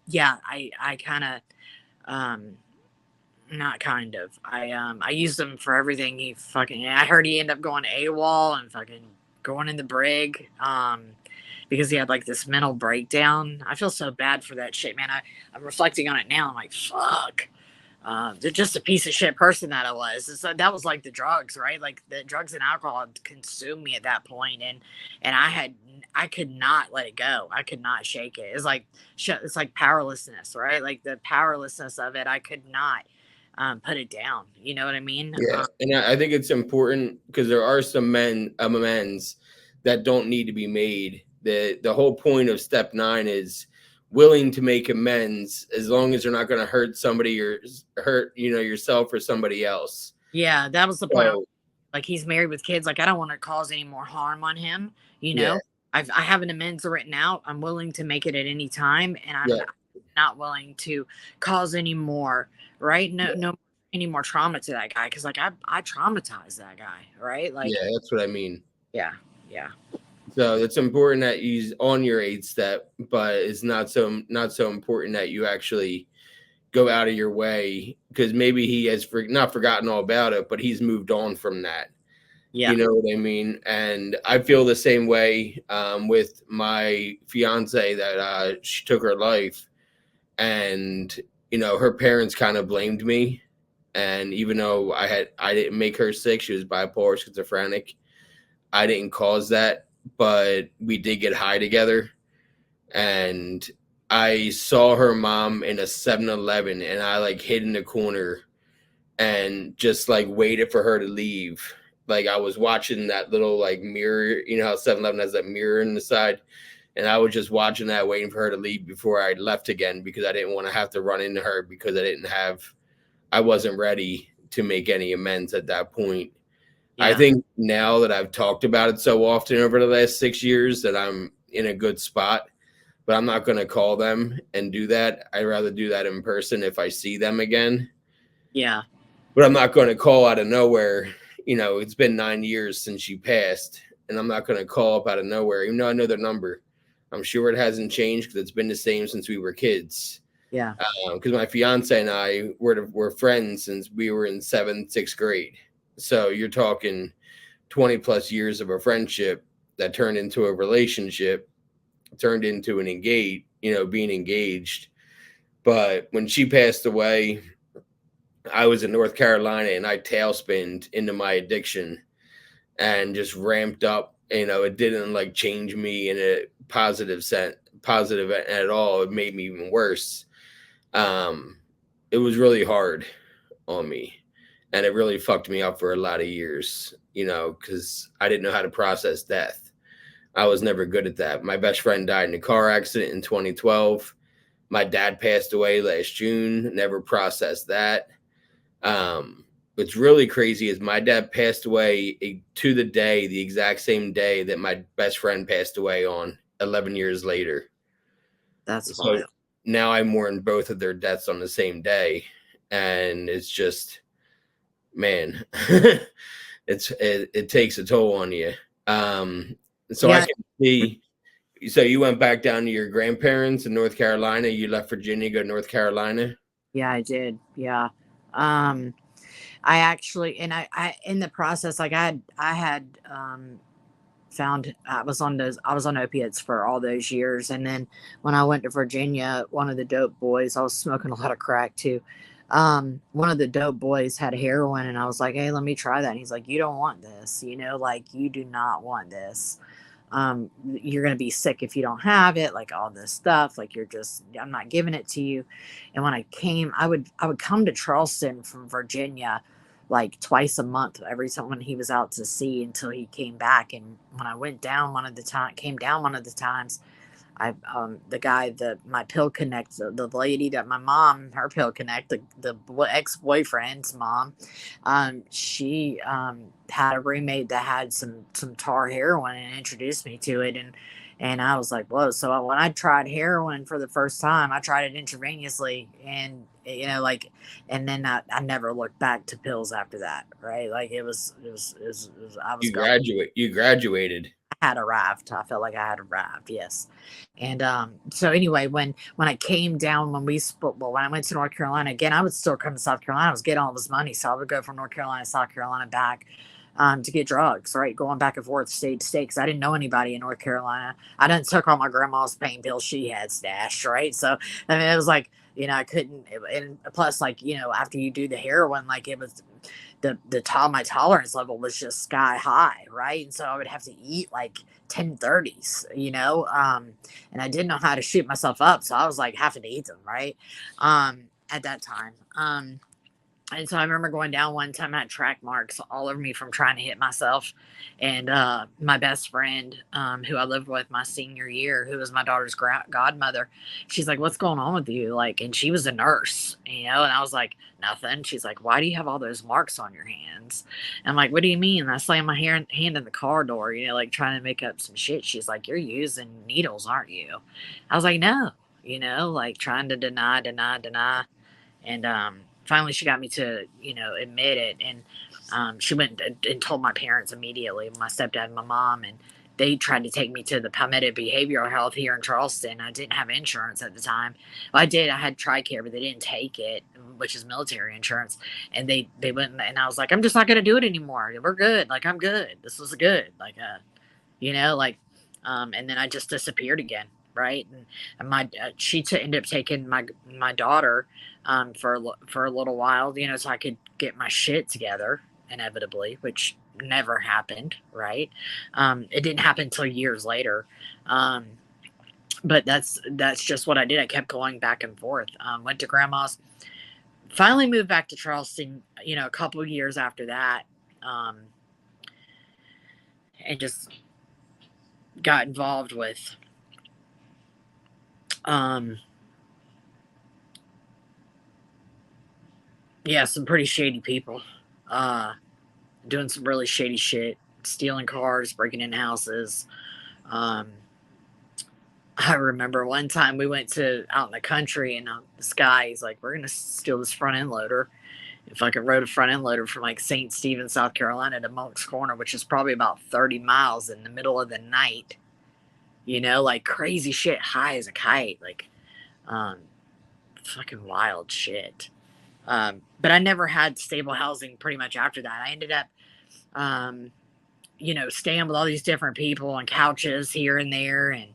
yeah, I kind of not kind of. I used him for everything. He fucking. I heard he ended up going AWOL and fucking going in the brig. Because he had like this mental breakdown. I feel so bad for that shit, man. I'm reflecting on it now. I'm like, fuck. They're just a piece of shit person that I was. So that was like the drugs, right? Like, the drugs and alcohol consumed me at that point, and I could not let it go. I could not shake it. It's like powerlessness, right? Like the powerlessness of it. I could not put it down. You know what I mean? Yeah, and I think it's important because there are some amends that don't need to be made. The whole point of step 9 is willing to make amends as long as they're not going to hurt somebody or hurt, yourself or somebody else. Yeah, that was the point. So, like, he's married with kids. Like, I don't want to cause any more harm on him. Yeah. I have an amends written out. I'm willing to make it at any time, and I'm not willing to cause any more. Right? No any more trauma to that guy, because like I traumatized that guy. Right? Like, yeah, that's what I mean. Yeah. So it's important that he's on your 8th step, but it's not so important that you actually go out of your way, because maybe he has not forgotten all about it, but he's moved on from that. Yeah. You know what I mean? And I feel the same way with my fiance, that she took her life, and her parents kind of blamed me. And even though I didn't make her sick, she was bipolar schizophrenic. I didn't cause that, but we did get high together. And I saw her mom in a 7-Eleven, and I like hid in the corner and just like waited for her to leave. Like, I was watching that little like mirror, how 7-Eleven has that mirror in the side. And I was just watching that, waiting for her to leave before I left again, because I didn't want to have to run into her, because I wasn't ready to make any amends at that point. Yeah. I think now that I've talked about it so often over the last 6 years that I'm in a good spot, but I'm not going to call them and do that. I'd rather do that in person if I see them again. Yeah. But I'm not going to call out of nowhere. It's been 9 years since she passed, and I'm not going to call up out of nowhere, even though I know their number. I'm sure it hasn't changed because it's been the same since we were kids. Yeah. Because my fiance and I were friends since we were in 7th, 6th grade. So you're talking 20 plus years of a friendship that turned into a relationship, turned into an being engaged. But when she passed away, I was in North Carolina, and I tailspinned into my addiction and just ramped up. It didn't like change me in a positive at all. It made me even worse. It was really hard on me, and it really fucked me up for a lot of years, because I didn't know how to process death. I was never good at that. My best friend died in a car accident in 2012. My dad passed away last June. Never processed that. What's really crazy is my dad passed away to the exact same day that my best friend passed away on, 11 years later. That's so wild. Now I mourn both of their deaths on the same day. And it's just, man, it takes a toll on you. So yeah. I can see. So you went back down to your grandparents in North Carolina. You left Virginia, go to North Carolina. Yeah, I did. Yeah. I actually, and I in the process, like I had found I was on opiates for all those years. And then when I went to Virginia, one of the dope boys, I was smoking a lot of crack too. One of the dope boys had heroin, and I was like, hey, let me try that. And he's like, you don't want this, like you do not want this. You're going to be sick if you don't have it, like all this stuff, like I'm not giving it to you. And when I came, I would come to Charleston from Virginia like twice a month, every time when he was out to sea until he came back. And when I went down came down one of the times, the guy that my pill connect, the lady that my mom, her pill connect, the ex-boyfriend's mom, she had a roommate that had some tar heroin and introduced me to it. And I was like, whoa. So when I tried heroin for the first time, I tried it intravenously, and and then I never looked back to pills after that. Right. Like it was I was You graduated. I had arrived. I felt like I had arrived. Yes. And so anyway, when I came down, when I went to North Carolina again, I would still come to South Carolina. I was getting all this money, so I would go from North Carolina to South Carolina back to get drugs, right? Going back and forth state to state, because I didn't know anybody in North Carolina. I didn't took all my grandma's pain pills she had stashed, right? So I mean, it was like, I couldn't, and plus, like, after you do the heroin, like it was my tolerance level was just sky high, right? And so I would have to eat like 1030s, and I didn't know how to shoot myself up, so I was like having to eat them, right? At that time. And so I remember going down one time, I had track marks all over me from trying to hit myself. And my best friend, who I lived with my senior year, who was my daughter's godmother, she's like, what's going on with you? Like, and she was a nurse, and I was like, nothing. She's like, why do you have all those marks on your hands? And I'm like, what do you mean? And I slammed my hand in the car door, like trying to make up some shit. She's like, you're using needles, aren't you? I was like, no, like trying to deny. And finally she got me to, admit it. And she went and told my parents immediately, my stepdad and my mom, and they tried to take me to the Palmetto Behavioral Health here in Charleston. I didn't have insurance at the time. Well, I did. I had TRICARE, but they didn't take it, which is military insurance. And they went, and I was like, I'm just not going to do it anymore. We're good. Like, I'm good. This was good. Like, and then I just disappeared again. Right. And she ended up taking my daughter for a little while, so I could get my shit together, inevitably, which never happened. Right. It didn't happen until years later. But that's just what I did. I kept going back and forth. Went to grandma's, finally moved back to Charleston, a couple of years after that. And just got involved with some pretty shady people, doing some really shady shit, stealing cars, breaking in houses. I remember one time we went out in the country, and this guy, he's like, we're going to steal this front end loader. If I could rode a front end loader from like St. Stephen, South Carolina to Moncks Corner, which is probably about 30 miles in the middle of the night, like crazy shit, high as a kite, like, fucking wild shit. But I never had stable housing pretty much after that. I ended up, staying with all these different people on couches here and there. And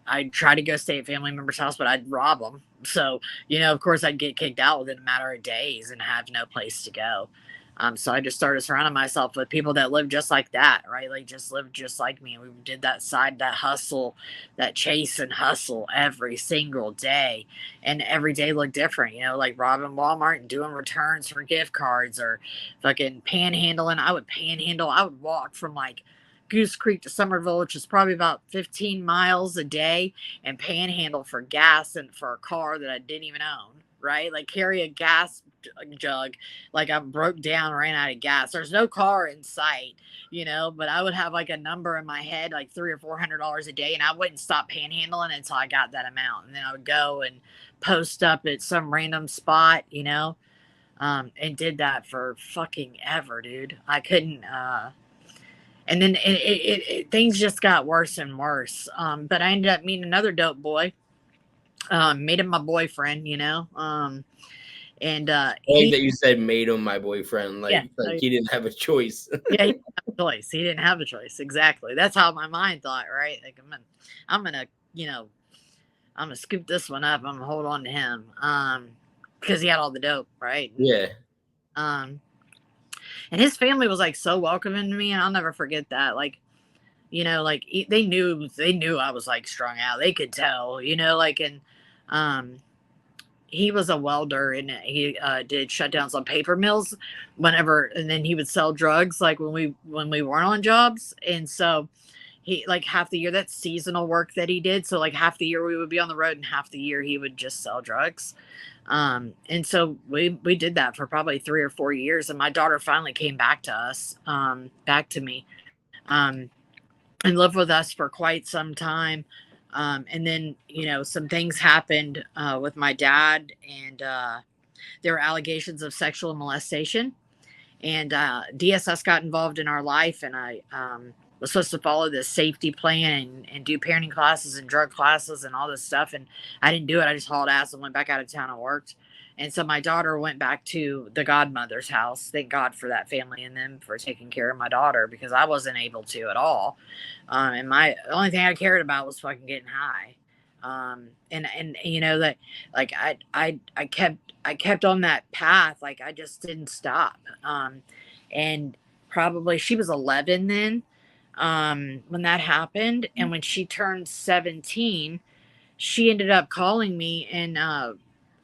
I'd try to go stay at family members' house, but I'd rob them. So, of course, I'd get kicked out within a matter of days and have no place to go. So I just started surrounding myself with people that lived just like that, right? Like just lived just like me. And we did that hustle, that chase and hustle every single day. And every day looked different, like robbing Walmart and doing returns for gift cards, or fucking panhandling. I would panhandle. I would walk from like Goose Creek to Somerville, which is probably about 15 miles a day, and panhandle for gas and for a car that I didn't even own, right? Like carry a gas jug, like I broke down, ran out of gas. There's no car in sight, but I would have like a number in my head, like $300 or $400 a day, and I wouldn't stop panhandling until I got that amount. And then I would go and post up at some random spot, and did that for fucking ever, dude. I couldn't, and then things just got worse and worse. But I ended up meeting another dope boy, made him my boyfriend, And I like that you said made him my boyfriend. yeah, Like he didn't have a choice. yeah, he didn't have a choice. He didn't have a choice. Exactly. That's how my mind thought, right? Like I'm gonna, you know, I'm gonna scoop this one up. I'm gonna hold on to him. Because he had all the dope, right? Yeah. Um, and his family was like so welcoming to me, and I'll never forget that. Like, you know, like they knew I was like strung out. They could tell, you know, like, and um he was a welder, and he did shutdowns on paper mills whenever, and then he would sell drugs like when we weren't on jobs. And so he, like, half the year, that's seasonal work that he did, so like half the year we would be on the road and half the year he would just sell drugs. And so we did that for probably 3 or 4 years, and my daughter finally came back to us, back to me, um and lived with us for quite some time. And then, you know, some things happened with my dad, and there were allegations of sexual molestation. And DSS got involved in our life, and I was supposed to follow this safety plan and do parenting classes and drug classes and all this stuff. And I didn't do it. I just hauled ass and went back out of town and worked. And so my daughter went back to the godmother's house. Thank God for that family and them for taking care of my daughter, because I wasn't able to at all. And the only thing I cared about was fucking getting high. And you know that, like, I kept on that path. Like, I just didn't stop. And probably she was 11 then, when that happened. And when she turned 17, she ended up calling me and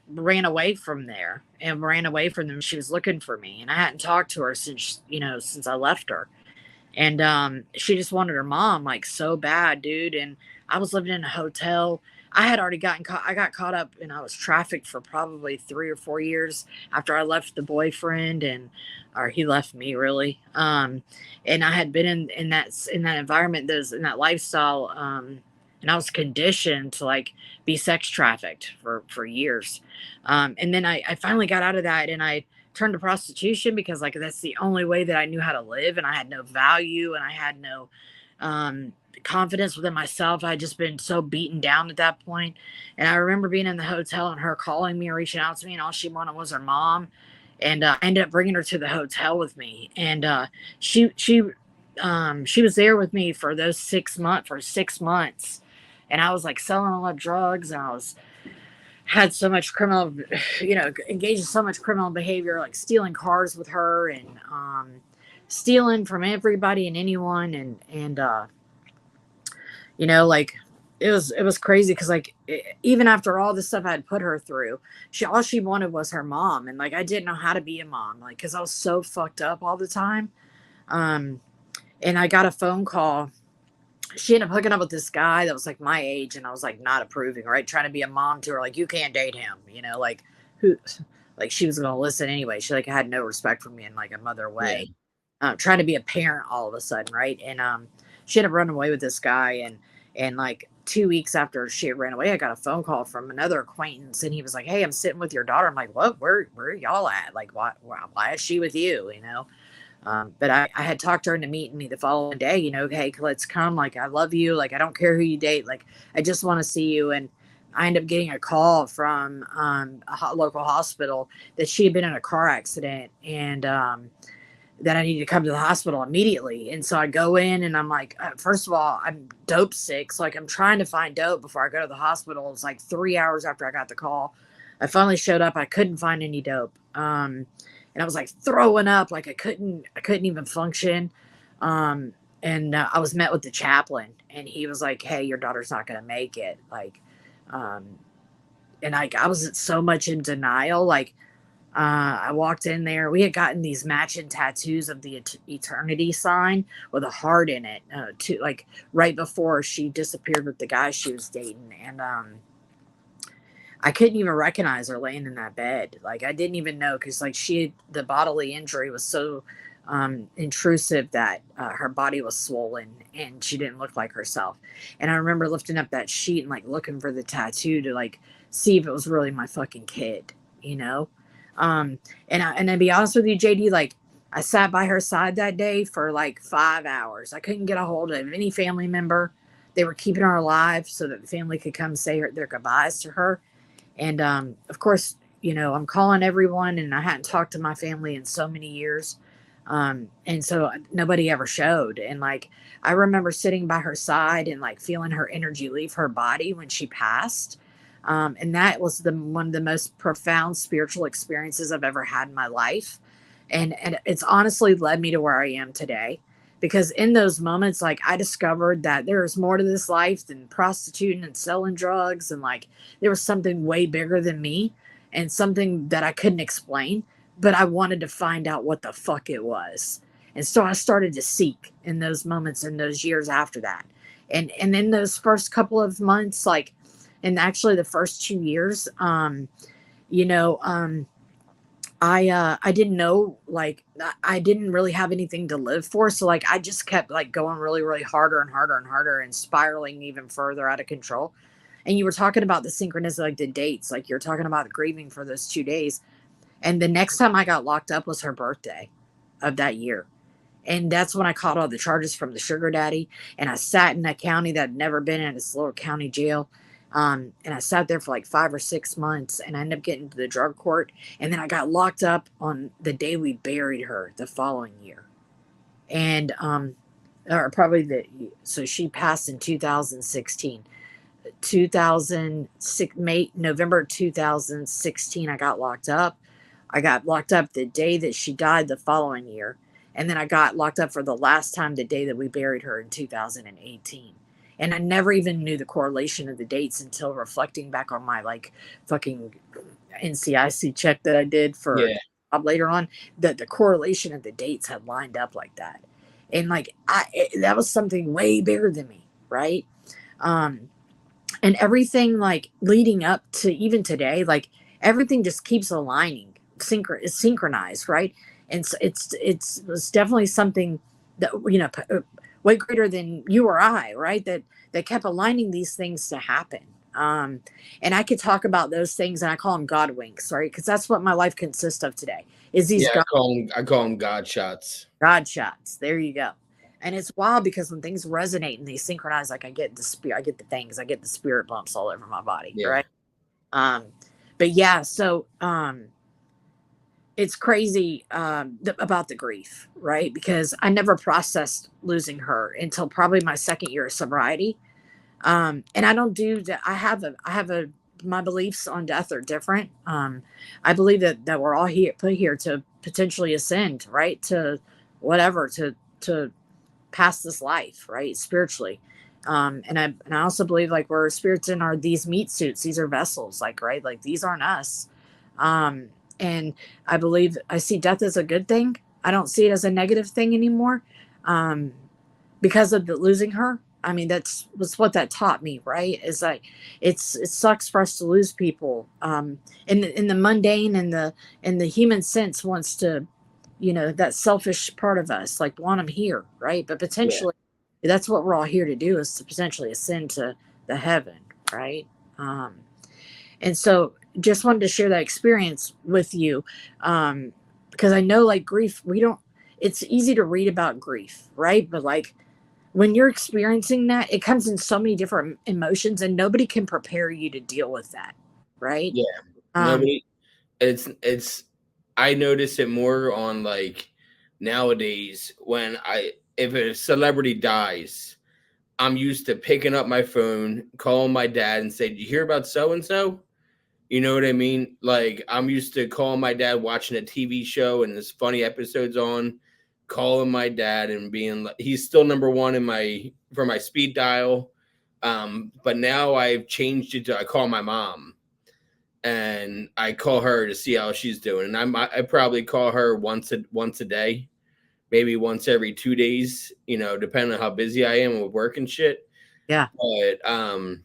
ran away from there and ran away from them. She was looking for me, and I hadn't talked to her since, you know, since I left her. And she just wanted her mom, like, so bad, dude. And I was living in a hotel. I had already gotten caught. I got caught up, and I was trafficked for probably 3 or 4 years after I left the boyfriend, or he left me, really. And I had been in that environment, in that lifestyle, and I was conditioned to, like, be sex trafficked for years. And then I finally got out of that, and I turned to prostitution, because, like, that's the only way that I knew how to live, and I had no value, and I had no confidence within myself. I had just been so beaten down at that point. And I remember being in the hotel and her calling me or reaching out to me, and all she wanted was her mom. And I ended up bringing her to the hotel with me, and she was there with me for those 6 months. And I was, like, selling all the drugs, and I was had so much criminal, you know, engaged in so much criminal behavior, like stealing cars with her, and stealing from everybody and anyone. And you know, like, it was crazy, because, like, even after all the stuff I had put her through, all she wanted was her mom. And, like, I didn't know how to be a mom, like, because I was so fucked up all the time. And I got a phone call. She ended up hooking up with this guy that was, like, my age, and I was, like, not approving, right? Trying to be a mom to her, like, you can't date him, you know, like, who, like, she was gonna listen anyway. She, like, had no respect for me in, like, a mother way. Trying to be a parent all of a sudden, right? And she ended up running away with this guy, and like 2 weeks after she had ran away, I got a phone call from another acquaintance, and he was like, "Hey, I'm sitting with your daughter." I'm like, "What? Where are y'all at? Like, why is she with you? You know?" But I had talked her into meeting me the following day, you know, "Hey, let's come. Like, I love you. Like, I don't care who you date. Like, I just want to see you." And I ended up getting a call from a local hospital that she had been in a car accident, and that I needed to come to the hospital immediately. And so I go in, and I'm like, first of all, I'm dope sick. So, like, I'm trying to find dope before I go to the hospital. It's like 3 hours after I got the call. I finally showed up. I couldn't find any dope. And I was, like, throwing up, like, I couldn't even function. And I was met with the chaplain, and he was like, "Hey, your daughter's not going to make it." Like, and I was so much in denial. Like, I walked in there. We had gotten these matching tattoos of the eternity sign with a heart in it, like, right before she disappeared with the guy she was dating. And I couldn't even recognize her laying in that bed. Like, I didn't even know, because, like, the bodily injury was so intrusive that her body was swollen, and she didn't look like herself. And I remember lifting up that sheet and, like, looking for the tattoo to, like, see if it was really my fucking kid, you know? And to be honest with you, JD, like, I sat by her side that day for like 5 hours. I couldn't get a hold of any family member. They were keeping her alive so that the family could come say their goodbyes to her. And of course, I'm calling everyone, and I hadn't talked to my family in so many years. And so nobody ever showed. And like, I remember sitting by her side and like feeling her energy leave her body when she passed. And that was one of the most profound spiritual experiences I've ever had in my life. And it's honestly led me to where I am today. Because in those moments, like, I discovered that there's more to this life than prostituting and selling drugs. And like, there was something way bigger than me, and something that I couldn't explain, but I wanted to find out what the fuck it was. And so I started to seek in those moments, in those years after that. And in those first couple of months, like, and actually the first 2 years, you know, I didn't know, like, I didn't really have anything to live for. So like, I just kept like going really, really harder and harder and harder, and spiraling even further out of control. And you were talking about the synchronicity, like the dates, like you're talking about grieving for those 2 days. And the next time I got locked up was her birthday of that year. And that's when I caught all the charges from the sugar daddy. And I sat in a county that I'd never been in, this little county jail. And I sat there for like 5 or 6 months, and I ended up getting to the drug court. And then I got locked up on the day we buried her the following year. And, or probably so she passed in 2016. 2006, November 2016, I got locked up. I got locked up the day that she died the following year. And then I got locked up for the last time the day that we buried her in 2018. And I never even knew the correlation of the dates until reflecting back on my like fucking NCIC check that I did for later on, that the correlation of the dates had lined up like that. And like, that was something way bigger than me. Right. And everything like leading up to even today, like everything just keeps aligning, is synchronized, right? And so it was definitely something that, way greater than you or I, right? That kept aligning these things to happen. And I could talk about those things, and I call them God winks, right? Because that's what my life consists of today. Is these I call them God shots. God shots. There you go. And it's wild because when things resonate and they synchronize, like I get the spirit bumps all over my body, right? But yeah, so it's crazy about the grief, right? Because I never processed losing her until probably my second year of sobriety. And I don't do that. My beliefs on death are different. I believe that we're all put here to potentially ascend, right? To whatever, to pass this life, right? Spiritually. And I also believe like we're spirits in these meat suits. These are vessels, like, right? Like these aren't us. And I see death as a good thing. I don't see it as a negative thing anymore. Because of losing her. I mean, was what that taught me, right? Is like, it sucks for us to lose people. In the mundane and the human sense wants to, that selfish part of us, like, want them here, right? But potentially, that's what we're all here to do, is to potentially ascend to the heaven, right? And so just wanted to share that experience with you, because I know, like, grief, it's easy to read about grief, right? But like, when you're experiencing that, it comes in so many different emotions, and nobody can prepare you to deal with that, right? Yeah, nobody. I notice it more on like nowadays when if a celebrity dies, I'm used to picking up my phone, calling my dad, and say, "Did you hear about so and so?" You know what I mean? Like, I'm used to calling my dad, watching a TV show, and there's funny episodes on, calling my dad and being like, he's still number one for my speed dial. But now I've changed it to, I call my mom, and I call her to see how she's doing. And I probably call her once a day, maybe once every 2 days, depending on how busy I am with work and shit. Yeah. But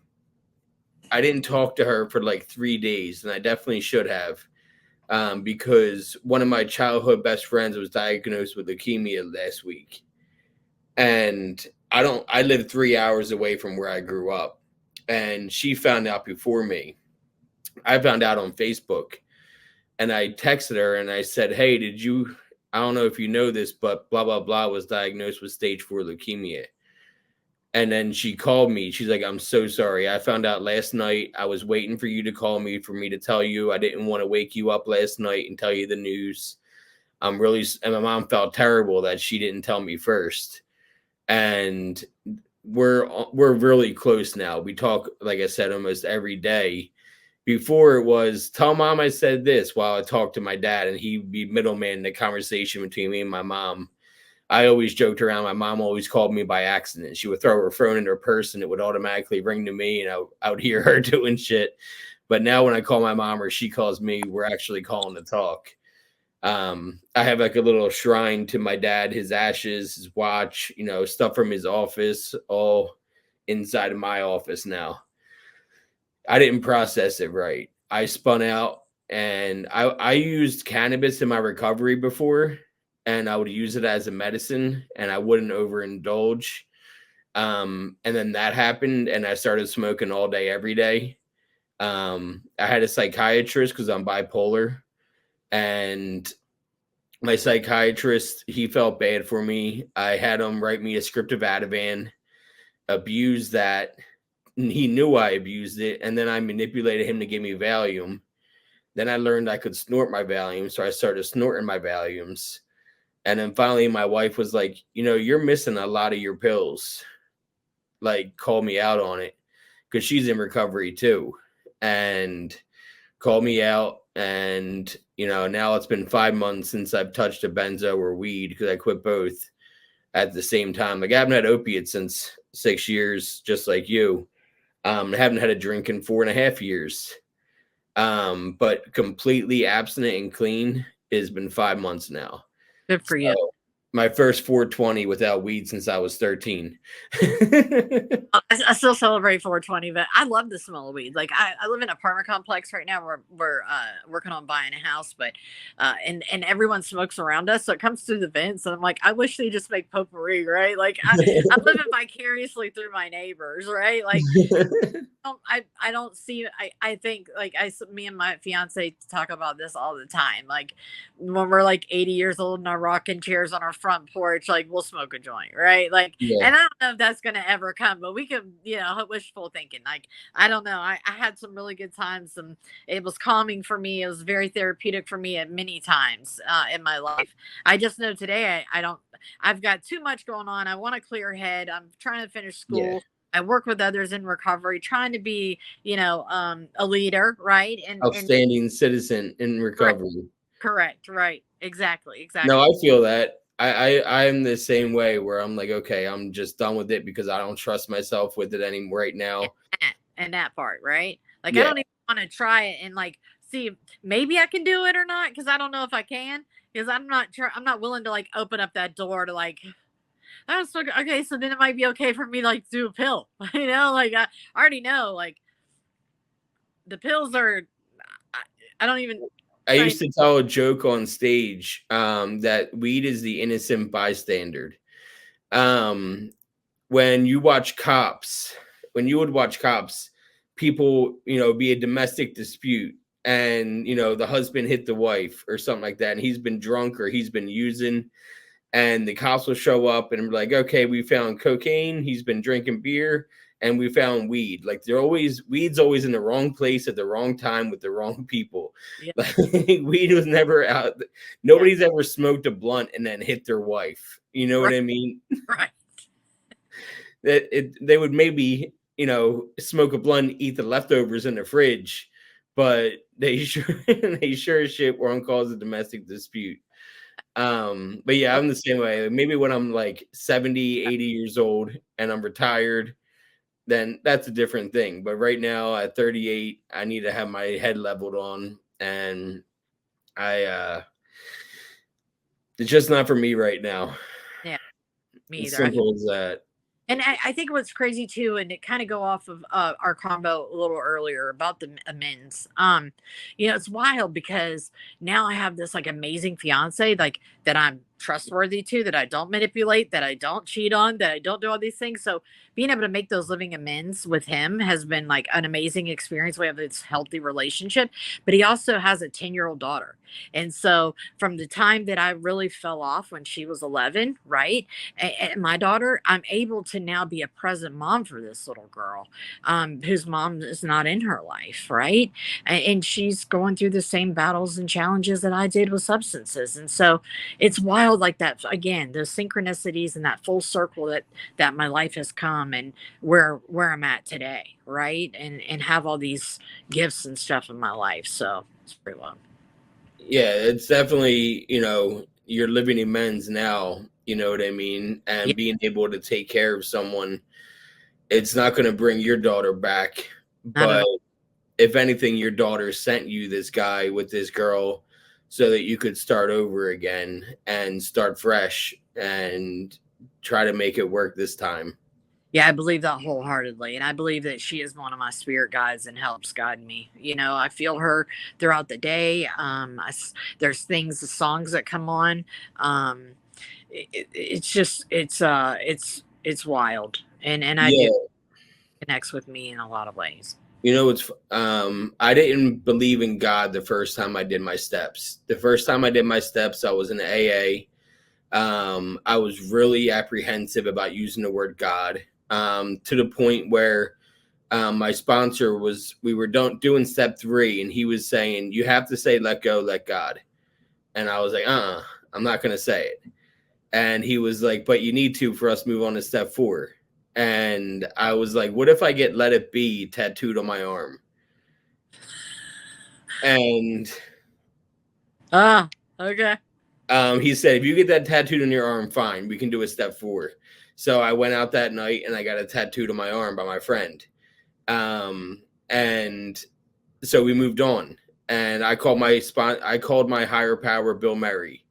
I didn't talk to her for like 3 days, and I definitely should have, because one of my childhood best friends was diagnosed with leukemia last week. And I lived 3 hours away from where I grew up, and she found out before me. I found out on Facebook, and I texted her and I said, "Hey, I don't know if you know this, but blah, blah, blah was diagnosed with stage 4 leukemia." And then she called me. She's like, I'm so sorry. I found out last night. I was waiting for you to call me for me to tell you. I didn't want to wake you up last night and tell you the news. I'm really, and my mom felt terrible that she didn't tell me first. And we're really close now. We talk, like I said, almost every day. Before it was, tell mom I said this while I talked to my dad, and he'd be middleman in the conversation between me and my mom. I always joked around. My mom always called me by accident. She would throw her phone in her purse and it would automatically ring to me, and I would hear her doing shit. But now when I call my mom or she calls me, we're actually calling to talk. I have like a little shrine to my dad, his ashes, his watch, stuff from his office, all inside of my office now. I didn't process it right. I spun out, and I used cannabis in my recovery before, and I would use it as a medicine, and I wouldn't overindulge. And then that happened, and I started smoking all day, every day. I had a psychiatrist because I'm bipolar, and my psychiatrist, he felt bad for me. I had him write me a script of Ativan, abuse that. He knew I abused it, and then I manipulated him to give me Valium. Then I learned I could snort my Valium, so I started snorting my Valiums. And then finally, my wife was like, you're missing a lot of your pills. Like, call me out on it, because she's in recovery too, and called me out. And now it's been 5 months since I've touched a benzo or weed, because I quit both at the same time. Like, I haven't had opiates since 6 years, just like you. I haven't had a drink in 4.5 years. But completely abstinent and clean has been 5 months now. Good for you. My first 420 without weed since I was 13. I still celebrate 420, but I love the smell of weed. Like, I live in an apartment complex right now. We're working on buying a house, but and everyone smokes around us, so it comes through the vents, and I'm like, I wish they just make potpourri, right? Like, I'm living vicariously through my neighbors, right? Like, I don't see. I think, like, me and my fiance talk about this all the time. Like, when we're like 80 years old in our rocking chairs on our front porch, like, we'll smoke a joint, right? Like, Yeah. and I don't know if that's gonna ever come, but we can, wishful thinking. Like, I don't know. I had some really good times, and it was calming for me. It was very therapeutic for me at many times in my life. I just know today I don't. I've got too much going on. I want a clear head. I'm trying to finish school. Yeah. I work with others in recovery, trying to be, a leader, right? Outstanding citizen in recovery. Correct, right, exactly. No, I feel that. I'm the same way, where I'm like, okay, I'm just done with it because I don't trust myself with it anymore right now. And that part, right? Like, I Yeah. don't even want to try it and, like, see maybe I can do it or not, because I don't know if I can, because I'm not willing to, like, open up that door to, like, oh, so okay, so then it might be okay for me to, like, do a pill. Like, I already know, like, the pills are. I don't even. I used to tell a joke on stage that weed is the innocent bystander. When you watch Cops, people, be a domestic dispute, and the husband hit the wife or something like that, and he's been drunk or he's been using, and the cops will show up and be like, okay, we found cocaine, he's been drinking beer, and we found weed. Like, weed's always in the wrong place at the wrong time with the wrong people. Yeah. Like, weed was never out. Nobody's ever smoked a blunt and then hit their wife. You know what I mean? Right. They would maybe, smoke a blunt, eat the leftovers in the fridge, but they sure as shit were on cause of domestic dispute. But yeah, I'm the same way. Maybe when I'm like 70, 80 years old and I'm retired, then that's a different thing. But right now at 38, I need to have my head leveled on, and it's just not for me right now. Yeah, me As either. simple as that. And I think what's crazy too, and it kind of go off of our combo a little earlier about the amends. It's wild because now I have this, like, amazing fiance, like, that I'm trustworthy to, that I don't manipulate, that I don't cheat on, that I don't do all these things. So being able to make those living amends with him has been like an amazing experience. We have this healthy relationship, but he also has a 10-year-old daughter. And so from the time that I really fell off when she was 11, right? And my daughter, I'm able to now be a present mom for this little girl, whose mom is not in her life, right? And she's going through the same battles and challenges that I did with substances. And so it's wild, like that, again, those synchronicities and that full circle that my life has come, and where I'm at today, right? And have all these gifts and stuff in my life. So it's pretty well. Yeah, it's definitely, you're living amends now, you know what I mean? And Yeah, being able to take care of someone, it's not going to bring your daughter back, not at but all. if anything, your daughter sent you this guy with this girl so that you could start over again and start fresh and try to make it work this time. Yeah, I believe that wholeheartedly. And I believe that she is one of my spirit guides and helps guide me. I feel her throughout the day. There's things, the songs that come on. It's just, it's wild. And I do Yeah. connects with me in a lot of ways. It's I didn't believe in God the first time I did my steps. The first time I did my steps, I was in AA. I was really apprehensive about using the word God, to the point where my sponsor we were doing step 3, and he was saying, you have to say, let go, let God. And I was like, I'm not going to say it. And he was like, but you need to for us to move on to step 4. And I was like, what if I get let it be tattooed on my arm? And Okay. he said, if you get that tattooed on your arm, fine, we can do a step 4. So I went out that night and I got a tattooed on my arm by my friend. And so we moved on, and I called my higher power, Bill Murray,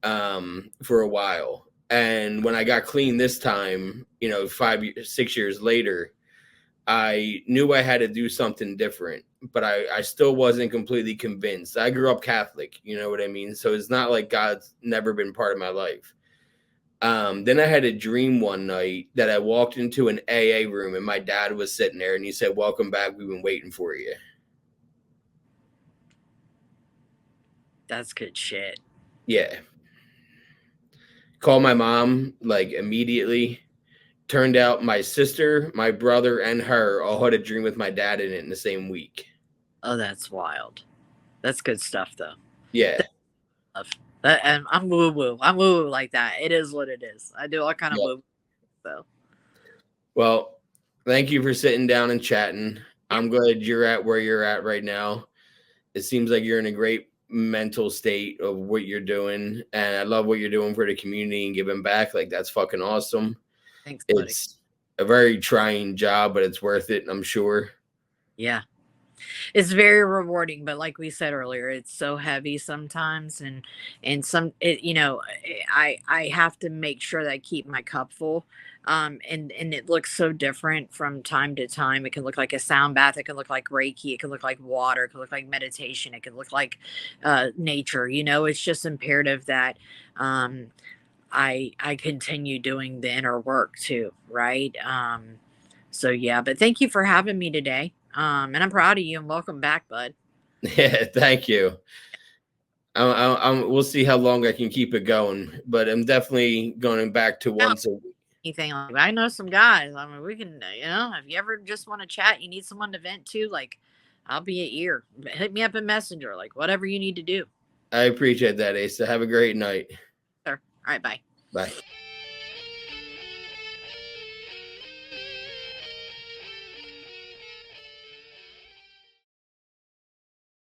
for a while. And when I got clean this time, 6 years later, I knew I had to do something different, but I still wasn't completely convinced. I grew up Catholic, you know what I mean? So it's not like God's never been part of my life. Then I had a dream one night that I walked into an AA room, and my dad was sitting there, and he said, welcome back. We've been waiting for you. That's good shit. Yeah. Called my mom like immediately. Turned out my sister, my brother, and her all had a dream with my dad in it in the same week. Oh, that's wild. That's good stuff, though. Yeah. And I'm woo woo. I'm woo woo like that. It is what it is. I do all kind of Yep. woo. So. Well, thank you for sitting down and chatting. I'm glad you're at where you're at right now. It seems like you're in a great mental state of what you're doing, and I love what you're doing for the community and giving back. Like, that's fucking awesome. Thanks, buddy. It's a very trying job, but it's worth it, I'm sure. Yeah. It's very rewarding, but like we said earlier, it's so heavy sometimes, and I have to make sure that I keep my cup full. And it looks so different from time to time. It can look like a sound bath, it can look like Reiki, it can look like water, it can look like meditation, it can look like nature. It's just imperative that I continue doing the inner work too, right? So yeah, but thank you for having me today. And I'm proud of you, and welcome back, bud. Yeah, thank you. We'll see how long I can keep it going, but I'm definitely going back to once a week. Anything like, I know some guys. I mean, we can, if you ever just want to chat, you need someone to vent to, like, I'll be at ear. Hit me up in Messenger, like whatever you need to do. I appreciate that, Asa. Have a great night. Sure. All right, bye. Bye.